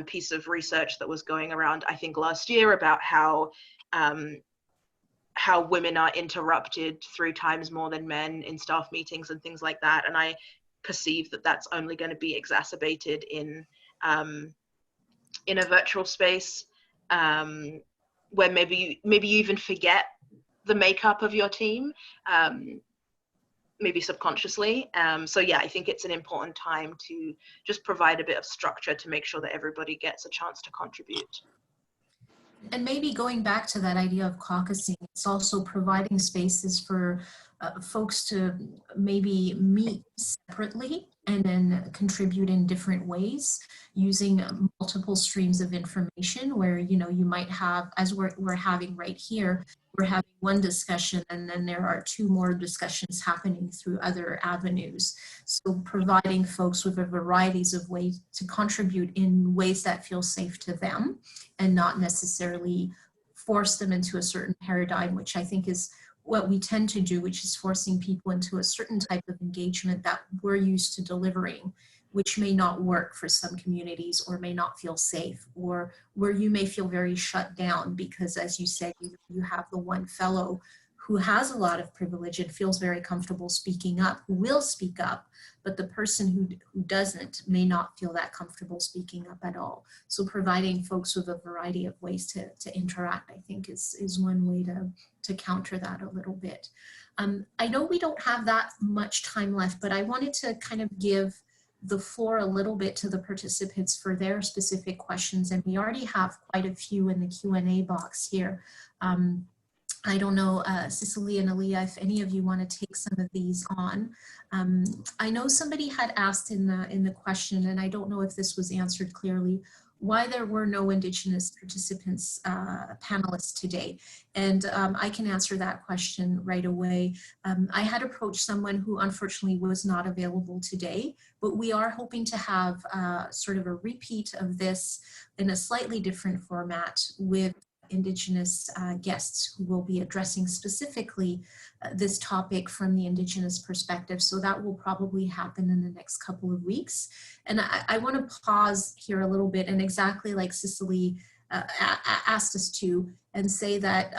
piece of research that was going around, I think last year, about how women are interrupted 3 times more than men in staff meetings and things like that. And I perceive that that's only going to be exacerbated in in a virtual space, where maybe you even forget the makeup of your team, maybe subconsciously. So yeah, I think it's an important time to just provide a bit of structure to make sure that everybody gets a chance to contribute. And maybe going back to that idea of caucusing, it's also providing spaces for folks to maybe meet separately and then contribute in different ways using multiple streams of information where, you know, you might have, as we're having right here, we're having one discussion and then there are two more discussions happening through other avenues. So providing folks with a varieties of ways to contribute in ways that feel safe to them and not necessarily force them into a certain paradigm, which I think is what we tend to do, which is forcing people into a certain type of engagement that we're used to delivering, which may not work for some communities or may not feel safe, or where you may feel very shut down because, as you said, you have the one fellow who has a lot of privilege and feels very comfortable speaking up, who will speak up, but the person who doesn't may not feel that comfortable speaking up at all. So providing folks with a variety of ways to interact, I think is one way to counter that a little bit. I know we don't have that much time left, but I wanted to kind of give the floor a little bit to the participants for their specific questions, and we already have quite a few in the Q&A box here. I don't know, Cicely and Alia, if any of you want to take some of these on. I know somebody had asked in the question, and I don't know if this was answered clearly, why there were no Indigenous participants, panelists today. And I can answer that question right away. I had approached someone who unfortunately was not available today, but we are hoping to have sort of a repeat of this in a slightly different format with Indigenous guests who will be addressing specifically this topic from the Indigenous perspective. So that will probably happen in the next couple of weeks. And I want to pause here a little bit and exactly like Cicely asked us to, and say that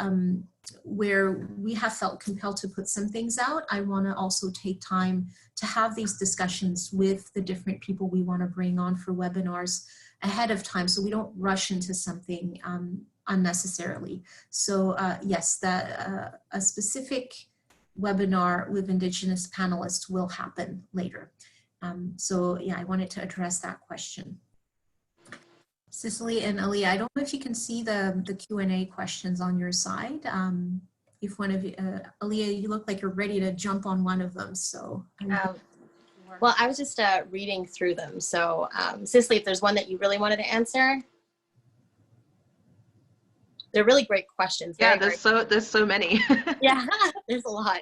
where we have felt compelled to put some things out, I want to also take time to have these discussions with the different people we want to bring on for webinars ahead of time so we don't rush into something unnecessarily. So yes, that a specific webinar with Indigenous panelists will happen later. So yeah, I wanted to address that question. Cicely and Alia, I don't know if you can see the Q&A questions on your side. If one of you, Alia, you look like you're ready to jump on one of them. So. Well, I was just reading through them. So Cicely, if there's one that you really wanted to answer. They're really great questions. Yeah, there's so many. Yeah, there's a lot.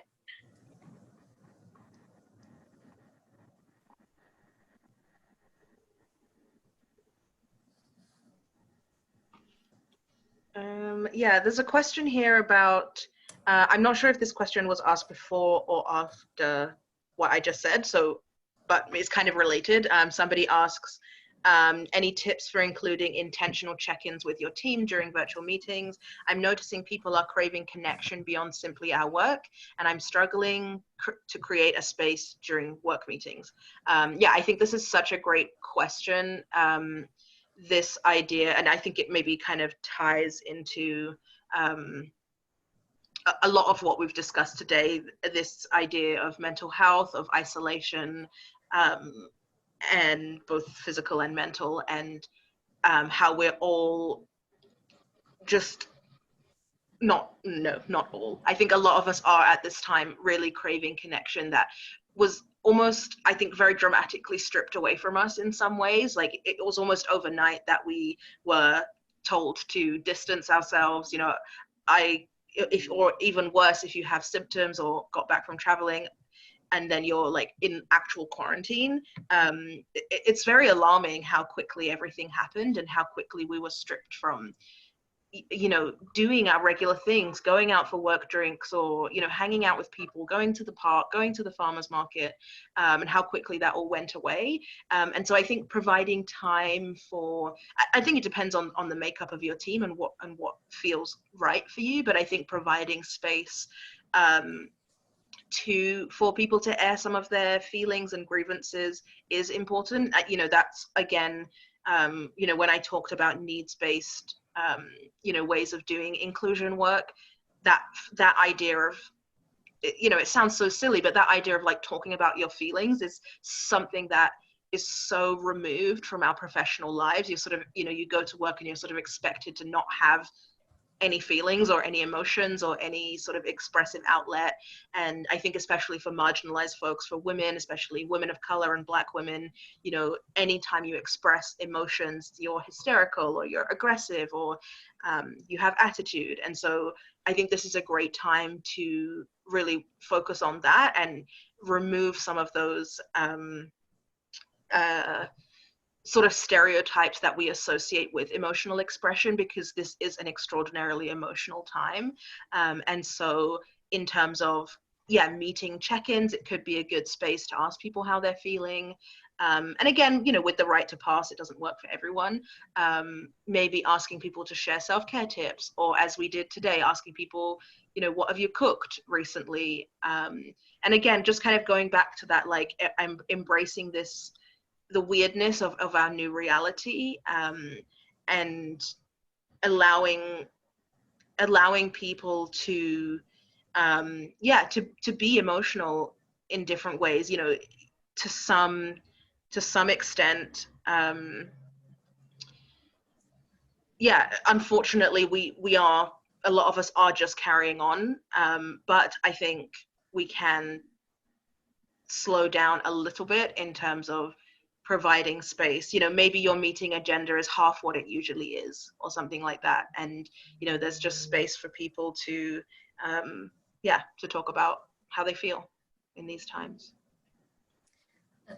Yeah, there's a question here about, I'm not sure if this question was asked before or after what I just said, so, but it's kind of related. Somebody asks, any tips for including intentional check-ins with your team during virtual meetings? I'm noticing people are craving connection beyond simply our work, and I'm struggling to create a space during work meetings. Yeah, I think this is such a great question. This idea, and I think it maybe kind of ties into a lot of what we've discussed today, this idea of mental health, of isolation, and both physical and mental, and how we're all just not all. I think a lot of us are at this time really craving connection that was almost, I think, very dramatically stripped away from us in some ways. Like it was almost overnight that we were told to distance ourselves. You know, or even worse, if you have symptoms or got back from traveling, and then you're like in actual quarantine, it's very alarming how quickly everything happened and how quickly we were stripped from, you know, doing our regular things, going out for work drinks, or, you know, hanging out with people, going to the park, going to the farmer's market, and how quickly that all went away. And so I think providing time for, I think it depends on the makeup of your team and what feels right for you, but I think providing space for people to air some of their feelings and grievances is important. You know, that's again you know, when I talked about needs-based, you know, ways of doing inclusion work, that idea of, you know, it sounds so silly, but that idea of like talking about your feelings is something that is so removed from our professional lives. You sort of, you know, you go to work and you're sort of expected to not have any feelings or any emotions or any sort of expressive outlet. And I think especially for marginalized folks, for women, especially women of color and Black women, you know, anytime you express emotions, you're hysterical or you're aggressive or you have attitude. And so I think this is a great time to really focus on that and remove some of those sort of stereotypes that we associate with emotional expression, because this is an extraordinarily emotional time. And so in terms of, yeah, meeting check-ins, it could be a good space to ask people how they're feeling. And again, you know, with the right to pass, it doesn't work for everyone. Maybe asking people to share self-care tips, or as we did today, asking people, you know, what have you cooked recently? And again, just kind of going back to that, like, I'm embracing this, the weirdness of our new reality, and allowing people to, yeah, to be emotional in different ways, you know, to some extent. Yeah, unfortunately, we are, a lot of us are just carrying on, but I think we can slow down a little bit in terms of providing space. You know, maybe your meeting agenda is half what it usually is, or something like that, and you know, there's just space for people to yeah, to talk about how they feel in these times.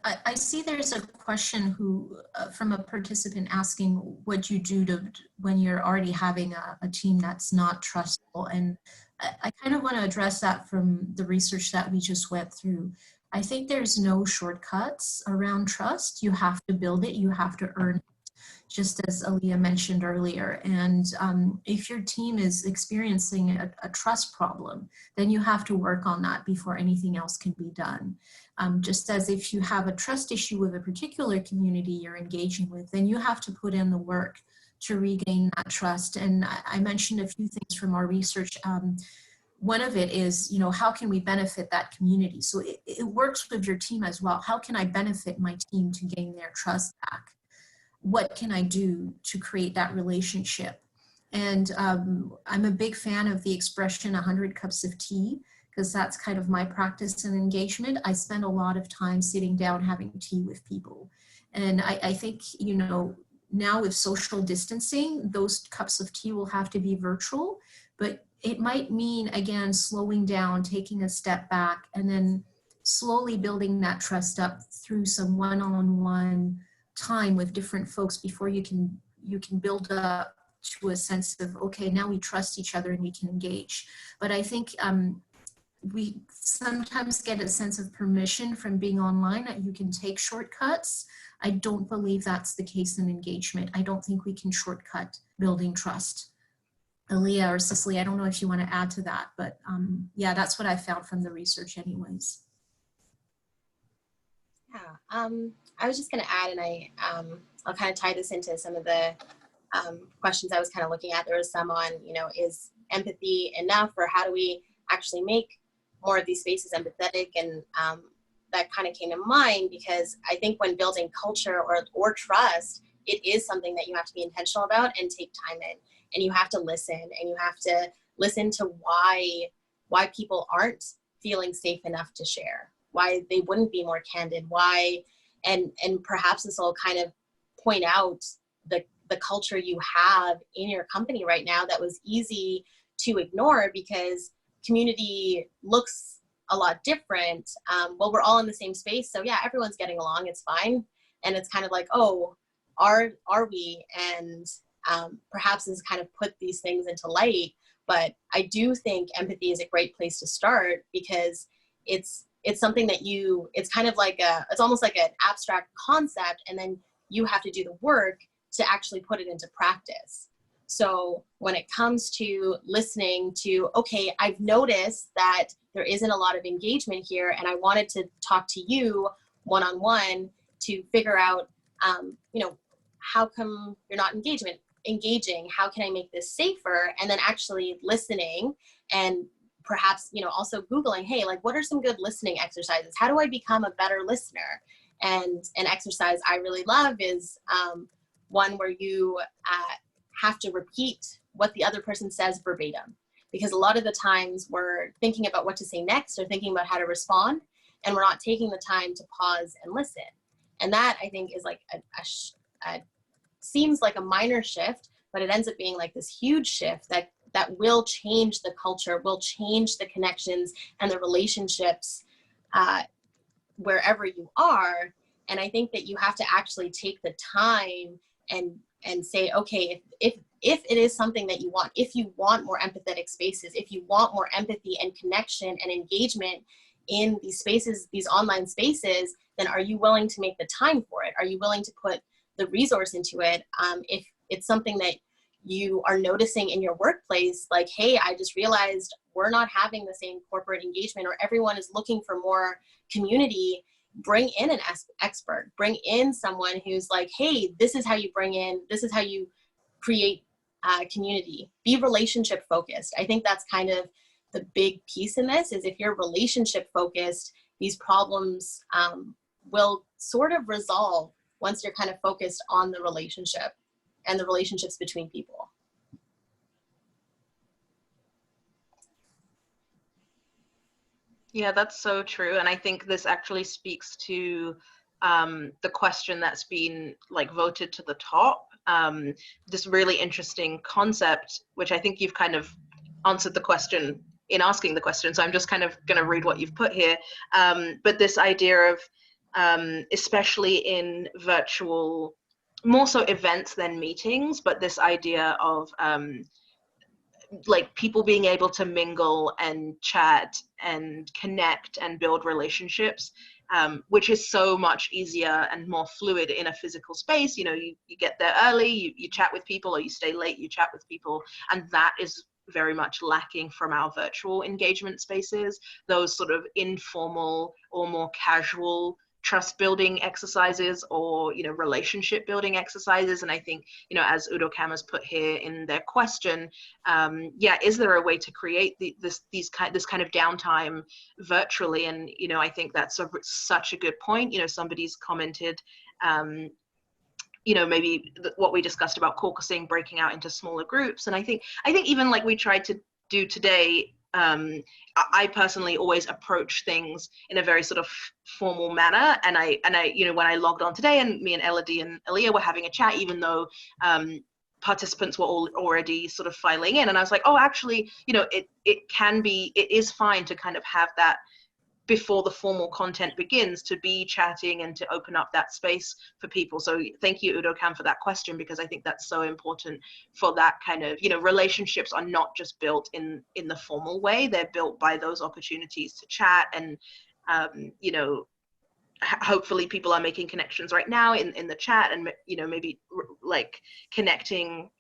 I see there's a question who from a participant asking what you do to when you're already having a team that's not trustful, and I kind of want to address that from the research that we just went through. I think there's no shortcuts around trust. You have to build it, you have to earn it, just as Alia mentioned earlier. And if your team is experiencing a trust problem, then you have to work on that before anything else can be done. Just as if you have a trust issue with a particular community you're engaging with, then you have to put in the work to regain that trust. And I mentioned a few things from our research. One of it is, you know, how can we benefit that community? So it works with your team as well. How can I benefit my team to gain their trust back? What can I do to create that relationship? And I'm a big fan of the expression 100 cups of tea, because that's kind of my practice and engagement. I spend a lot of time sitting down having tea with people. And I think, you know, now with social distancing, those cups of tea will have to be virtual, but it might mean, again, slowing down, taking a step back, and then slowly building that trust up through some one-on-one time with different folks before you can build up to a sense of, okay, now we trust each other and we can engage. But I think we sometimes get a sense of permission from being online that you can take shortcuts. I don't believe that's the case in engagement. I don't think we can shortcut building trust. Alia or Cicely, I don't know if you want to add to that, but yeah, that's what I found from the research anyways. Yeah, I was just going to add, and I'll kind of tie this into some of the questions I was kind of looking at. There was some on, you know, is empathy enough, or how do we actually make more of these spaces empathetic? And that kind of came to mind because I think when building culture or trust, it is something that you have to be intentional about and take time in, and you have to listen, and you have to listen to why people aren't feeling safe enough to share, why they wouldn't be more candid, why, and perhaps this will kind of point out the culture you have in your company right now that was easy to ignore because community looks a lot different. Well, we're all in the same space, so yeah, everyone's getting along, it's fine. And it's kind of like, oh, are we? And perhaps this kind of put these things into light. But I do think empathy is a great place to start because it's something that it's kind of like it's almost like an abstract concept, and then you have to do the work to actually put it into practice. So when it comes to listening to, okay, I've noticed that there isn't a lot of engagement here, and I wanted to talk to you one-on-one to figure out, you know, how come you're not engaging? How can I make this safer? And then actually listening, and perhaps, you know, also Googling, hey, like, what are some good listening exercises? How do I become a better listener? And an exercise I really love is one where you have to repeat what the other person says verbatim. Because a lot of the times we're thinking about what to say next or thinking about how to respond, and we're not taking the time to pause and listen. And that, I think, is like seems like a minor shift, but it ends up being like this huge shift that will change the culture, will change the connections and the relationships wherever you are. And I think that you have to actually take the time and say, okay, if it is something that you want, if you want more empathetic spaces, if you want more empathy and connection and engagement in these spaces, these online spaces, then are you willing to make the time for it? Are you willing to put the resource into it? If it's something that you are noticing in your workplace, like, hey, I just realized we're not having the same corporate engagement, or everyone is looking for more community, bring in an expert, bring in someone who's like, hey, this is how you create community. Be relationship focused. I think that's kind of the big piece in this, is if you're relationship focused, these problems will sort of resolve once you're kind of focused on the relationship and the relationships between people. Yeah, that's so true. And I think this actually speaks to the question that's been like voted to the top. This really interesting concept, which I think you've kind of answered the question in asking the question. So I'm just kind of going to read what you've put here. But this idea of, especially in virtual, more so events than meetings, but this idea of like people being able to mingle and chat and connect and build relationships, which is so much easier and more fluid in a physical space. You know, you get there early, you chat with people, or you stay late, you chat with people, and that is very much lacking from our virtual engagement spaces, those sort of informal or more casual trust building exercises, or, you know, relationship building exercises. And I think, you know, as Udo Kam has put here in their question, yeah, is there a way to create this kind of downtime virtually? And, you know, I think that's such a good point. You know, somebody's commented, you know, maybe what we discussed about caucusing, breaking out into smaller groups. And I think even like we tried to do today, I personally always approach things in a very sort of formal manner. And I, you know, when I logged on today, and me and Elodie and Alia were having a chat, even though participants were all already sort of filing in, and I was like, oh, actually, you know, it is fine to kind of have that before the formal content begins, to be chatting and to open up that space for people. So thank you, Udo Kam, for that question, because I think that's so important for that kind of, you know, relationships are not just built in the formal way, they're built by those opportunities to chat. And, you know, hopefully people are making connections right now in the chat, and, you know, maybe like connecting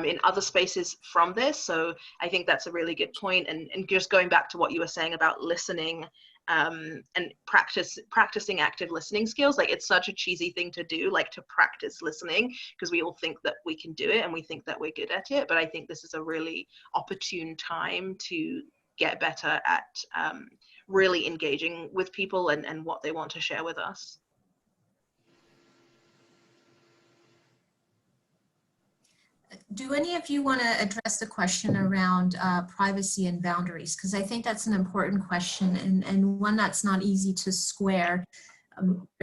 in other spaces from this. So I think that's a really good point. And just going back to what you were saying about listening, and practicing active listening skills, like it's such a cheesy thing to do, like to practice listening, because we all think that we can do it and we think that we're good at it. But I think this is a really opportune time to get better at really engaging with people and what they want to share with us. Do any of you want to address the question around privacy and boundaries? Because I think that's an important question, and one that's not easy to square.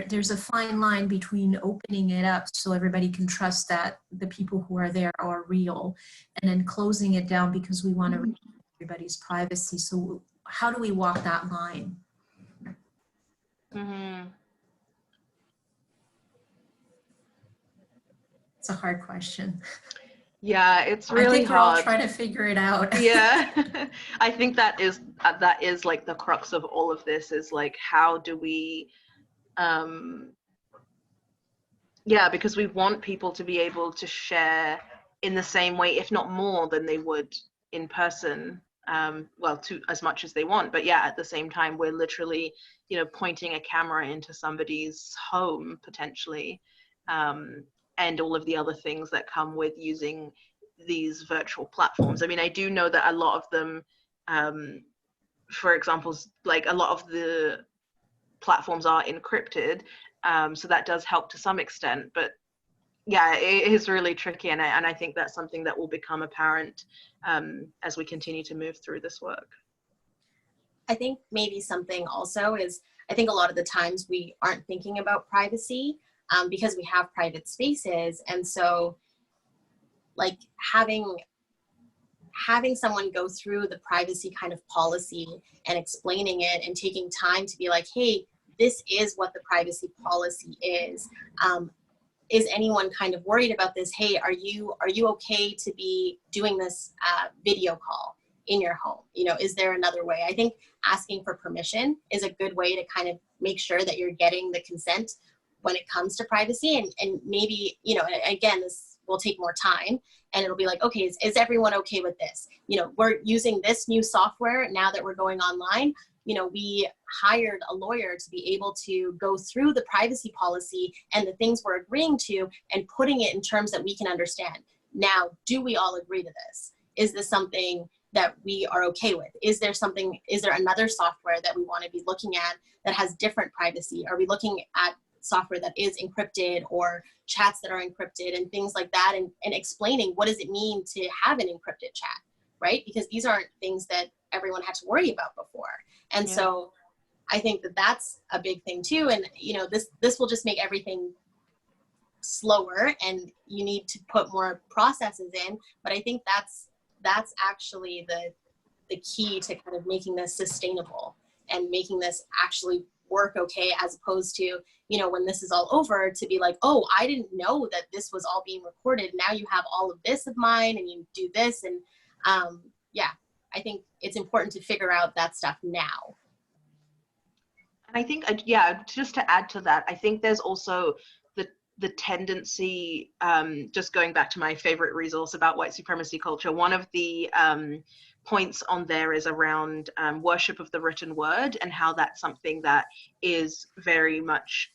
There's a fine line between opening it up so everybody can trust that the people who are there are real, and then closing it down because we want to respect everybody's privacy. So how do we walk that line? Mm-hmm. It's a hard question. Yeah, it's really hard. I think we're all trying to figure it out. Yeah, I think that is like the crux of all of this, is like, how do we, yeah, because we want people to be able to share in the same way, if not more than they would in person, well, to as much as they want. But yeah, at the same time, we're literally, you know, pointing a camera into somebody's home potentially. and all of the other things that come with using these virtual platforms. I mean, I do know that a lot of them, for example, like a lot of the platforms are encrypted, so that does help to some extent, but yeah, it is really tricky, and I think that's something that will become apparent as we continue to move through this work. I think maybe something also is, I think a lot of the times we aren't thinking about privacy because we have private spaces, and so like having someone go through the privacy kind of policy and explaining it and taking time to be like, hey, this is what the privacy policy is. Is anyone kind of worried about this? Hey, are you okay to be doing this video call in your home? You know, is there another way? I think asking for permission is a good way to kind of make sure that you're getting the consent when it comes to privacy. And maybe, you know, again, this will take more time, and it'll be like, okay, is everyone okay with this? You know, we're using this new software now that we're going online. You know, we hired a lawyer to be able to go through the privacy policy and the things we're agreeing to and putting it in terms that we can understand. Now, do we all agree to this? Is this something that we are okay with? Is there another software that we want to be looking at that has different privacy? Are we looking at software that is encrypted or chats that are encrypted and things like that, and explaining what does it mean to have an encrypted chat, right? Because these aren't things that everyone had to worry about before. And so I think that that's a big thing too. And, you know, this will just make everything slower, and you need to put more processes in. But I think that's actually the key to kind of making this sustainable and making this actually work okay, as opposed to, you know, when this is all over, to be like, oh, I didn't know that this was all being recorded. Now you have all of this of mine and you do this. And yeah, I think it's important to figure out that stuff now. And I think, yeah, just to add to that, I think there's also the tendency, just going back to my favorite resource about white supremacy culture, one of the points on there is around worship of the written word, and how that's something that is very much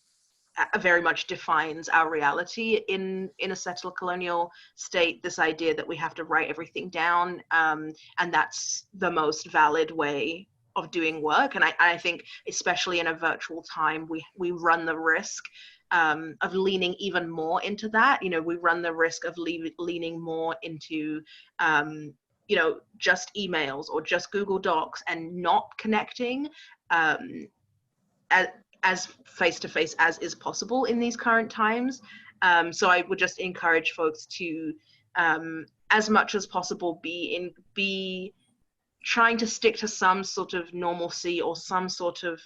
defines our reality in a settled colonial state. This idea that we have to write everything down, and that's the most valid way of doing work. And I think especially in a virtual time, we run the risk of leaning even more into that. You know, we run the risk of leaning more into you know, just emails or just Google Docs, and not connecting as face-to-face as is possible in these current times. So I would just encourage folks to, as much as possible, be trying to stick to some sort of normalcy or some sort of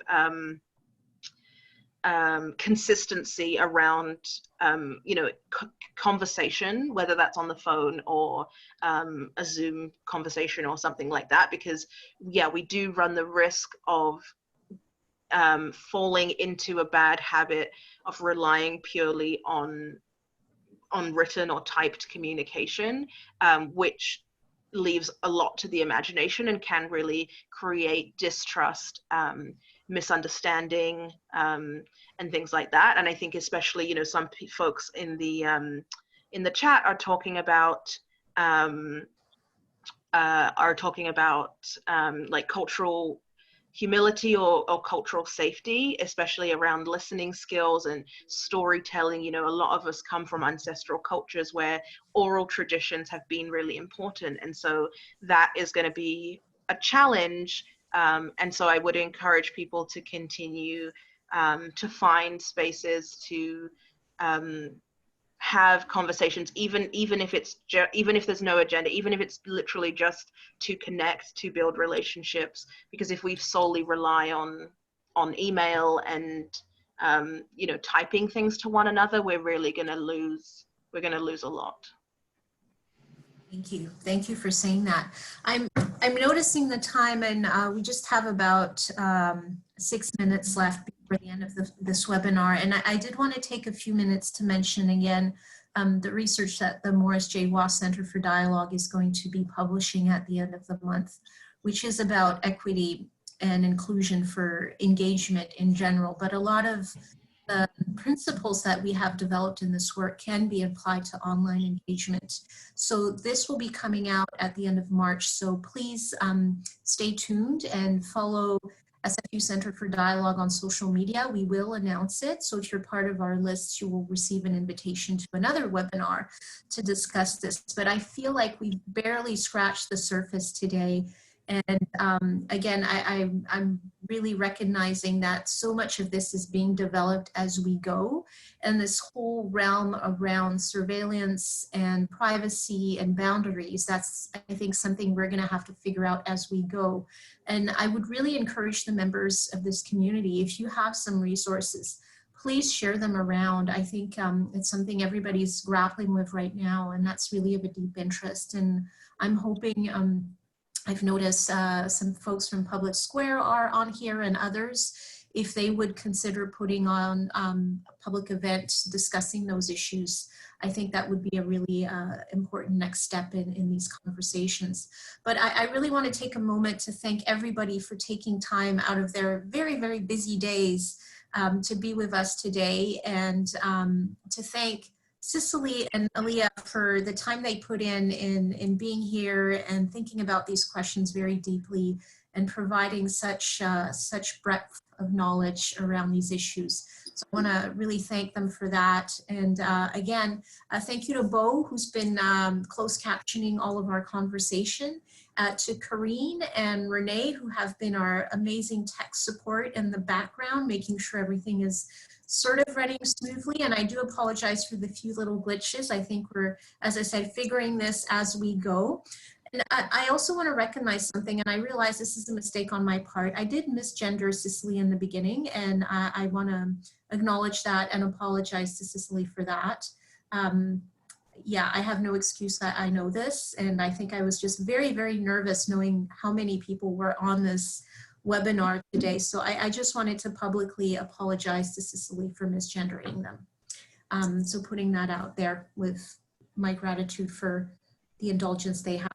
consistency around, you know, conversation, whether that's on the phone or a Zoom conversation or something like that, because yeah, we do run the risk of falling into a bad habit of relying purely on written or typed communication, which leaves a lot to the imagination and can really create distrust, misunderstanding, and things like that. And I think especially, you know, some folks in the chat are talking about like cultural humility or cultural safety, especially around listening skills and storytelling. You know, a lot of us come from ancestral cultures where oral traditions have been really important, and so that is going to be a challenge. And so I would encourage people to continue to find spaces to have conversations, even if there's no agenda, even if it's literally just to connect, to build relationships. Because if we solely rely on email and you know, typing things to one another, we're really going to lose a lot. Thank you for saying that. I'm noticing the time, and we just have about 6 minutes left before the end of this webinar. And I did want to take a few minutes to mention again the research that the Morris J. Wosk Centre for Dialogue is going to be publishing at the end of the month, which is about equity and inclusion for engagement in general. But a lot of the principles that we have developed in this work can be applied to online engagement. So this will be coming out at the end of March. So please stay tuned and follow SFU Center for Dialogue on social media. We will announce it. So if you're part of our list, you will receive an invitation to another webinar to discuss this. But I feel like we barely scratched the surface today. And again, I'm really recognizing that so much of this is being developed as we go. And this whole realm around surveillance and privacy and boundaries, that's, I think, something we're going to have to figure out as we go. And I would really encourage the members of this community, if you have some resources, please share them around. I think it's something everybody's grappling with right now, and that's really of a deep interest. And I'm hoping, I've noticed some folks from Public Square are on here and others, if they would consider putting on a public event discussing those issues. I think that would be a really important next step in these conversations. But I really want to take a moment to thank everybody for taking time out of their very, very busy days to be with us today, and to thank Cicely and Alia for the time they put in being here and thinking about these questions very deeply and providing such breadth of knowledge around these issues. So I want to really thank them for that. And again, thank you to Beau, who's been closed captioning all of our conversation, to Karine and Renee, who have been our amazing tech support in the background, making sure everything is sort of running smoothly. And I do apologize for the few little glitches. I think we're, as I said, figuring this as we go. And I also want to recognize something, and I realize this is a mistake on my part. I did misgender Cicely in the beginning, and I want to acknowledge that and apologize to Cicely for that. Yeah, I have no excuse that I know this, and I think I was just very, very nervous knowing how many people were on this webinar today. So I just wanted to publicly apologize to Cicely for misgendering them. So putting that out there with my gratitude for the indulgence they have.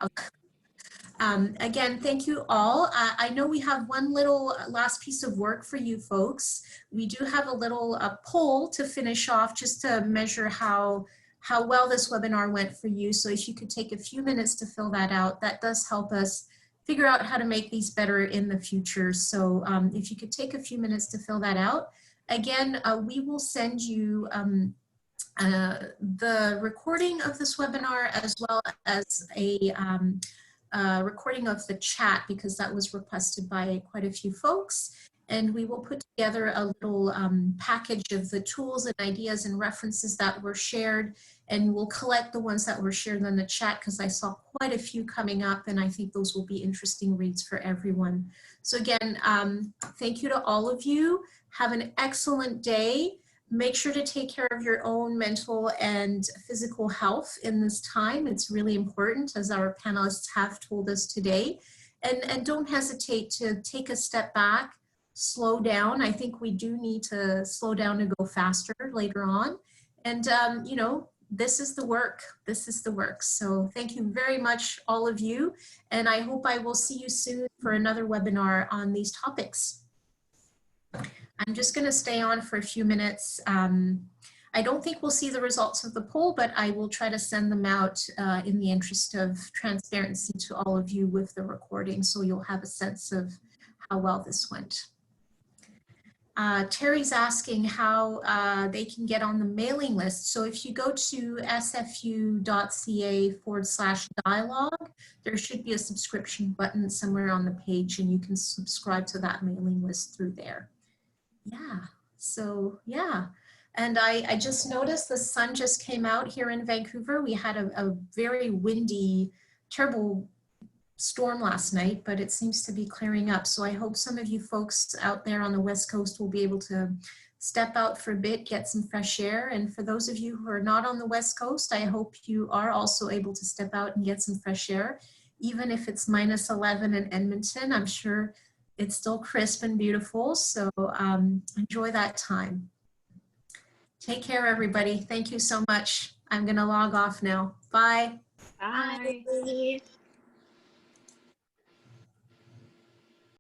Again, thank you all. I know we have one little last piece of work for you folks. We do have a little poll to finish off, just to measure how well this webinar went for you. So if you could take a few minutes to fill that out, that does help us figure out how to make these better in the future. So if you could take a few minutes to fill that out. Again, we will send you the recording of this webinar, as well as a recording of the chat, because that was requested by quite a few folks. And we will put together a little package of the tools and ideas and references that were shared, and we'll collect the ones that were shared in the chat, because I saw quite a few coming up, and I think those will be interesting reads for everyone. So again, thank you to all of you. Have an excellent day. Make sure to take care of your own mental and physical health in this time. It's really important, as our panelists have told us today. And don't hesitate to take a step back, slow down. I think we do need to slow down and go faster later on. And, you know, this is the work. This is the work. So thank you very much, all of you. And I hope I will see you soon for another webinar on these topics. I'm just going to stay on for a few minutes. I don't think we'll see the results of the poll, but I will try to send them out in the interest of transparency to all of you with the recording, so you'll have a sense of how well this went. Terry's asking how they can get on the mailing list. So if you go to sfu.ca/dialogue, there should be a subscription button somewhere on the page, and you can subscribe to that mailing list through there. Yeah, so yeah. And I just noticed the sun just came out here in Vancouver. We had a very windy, terrible storm last night, but it seems to be clearing up. So I hope some of you folks out there on the West Coast will be able to step out for a bit, get some fresh air. And for those of you who are not on the West Coast, I hope you are also able to step out and get some fresh air. Even if it's -11 in Edmonton, I'm sure it's still crisp and beautiful. So enjoy that time. Take care, everybody. Thank you so much. I'm going to log off now. Bye. Bye. Bye.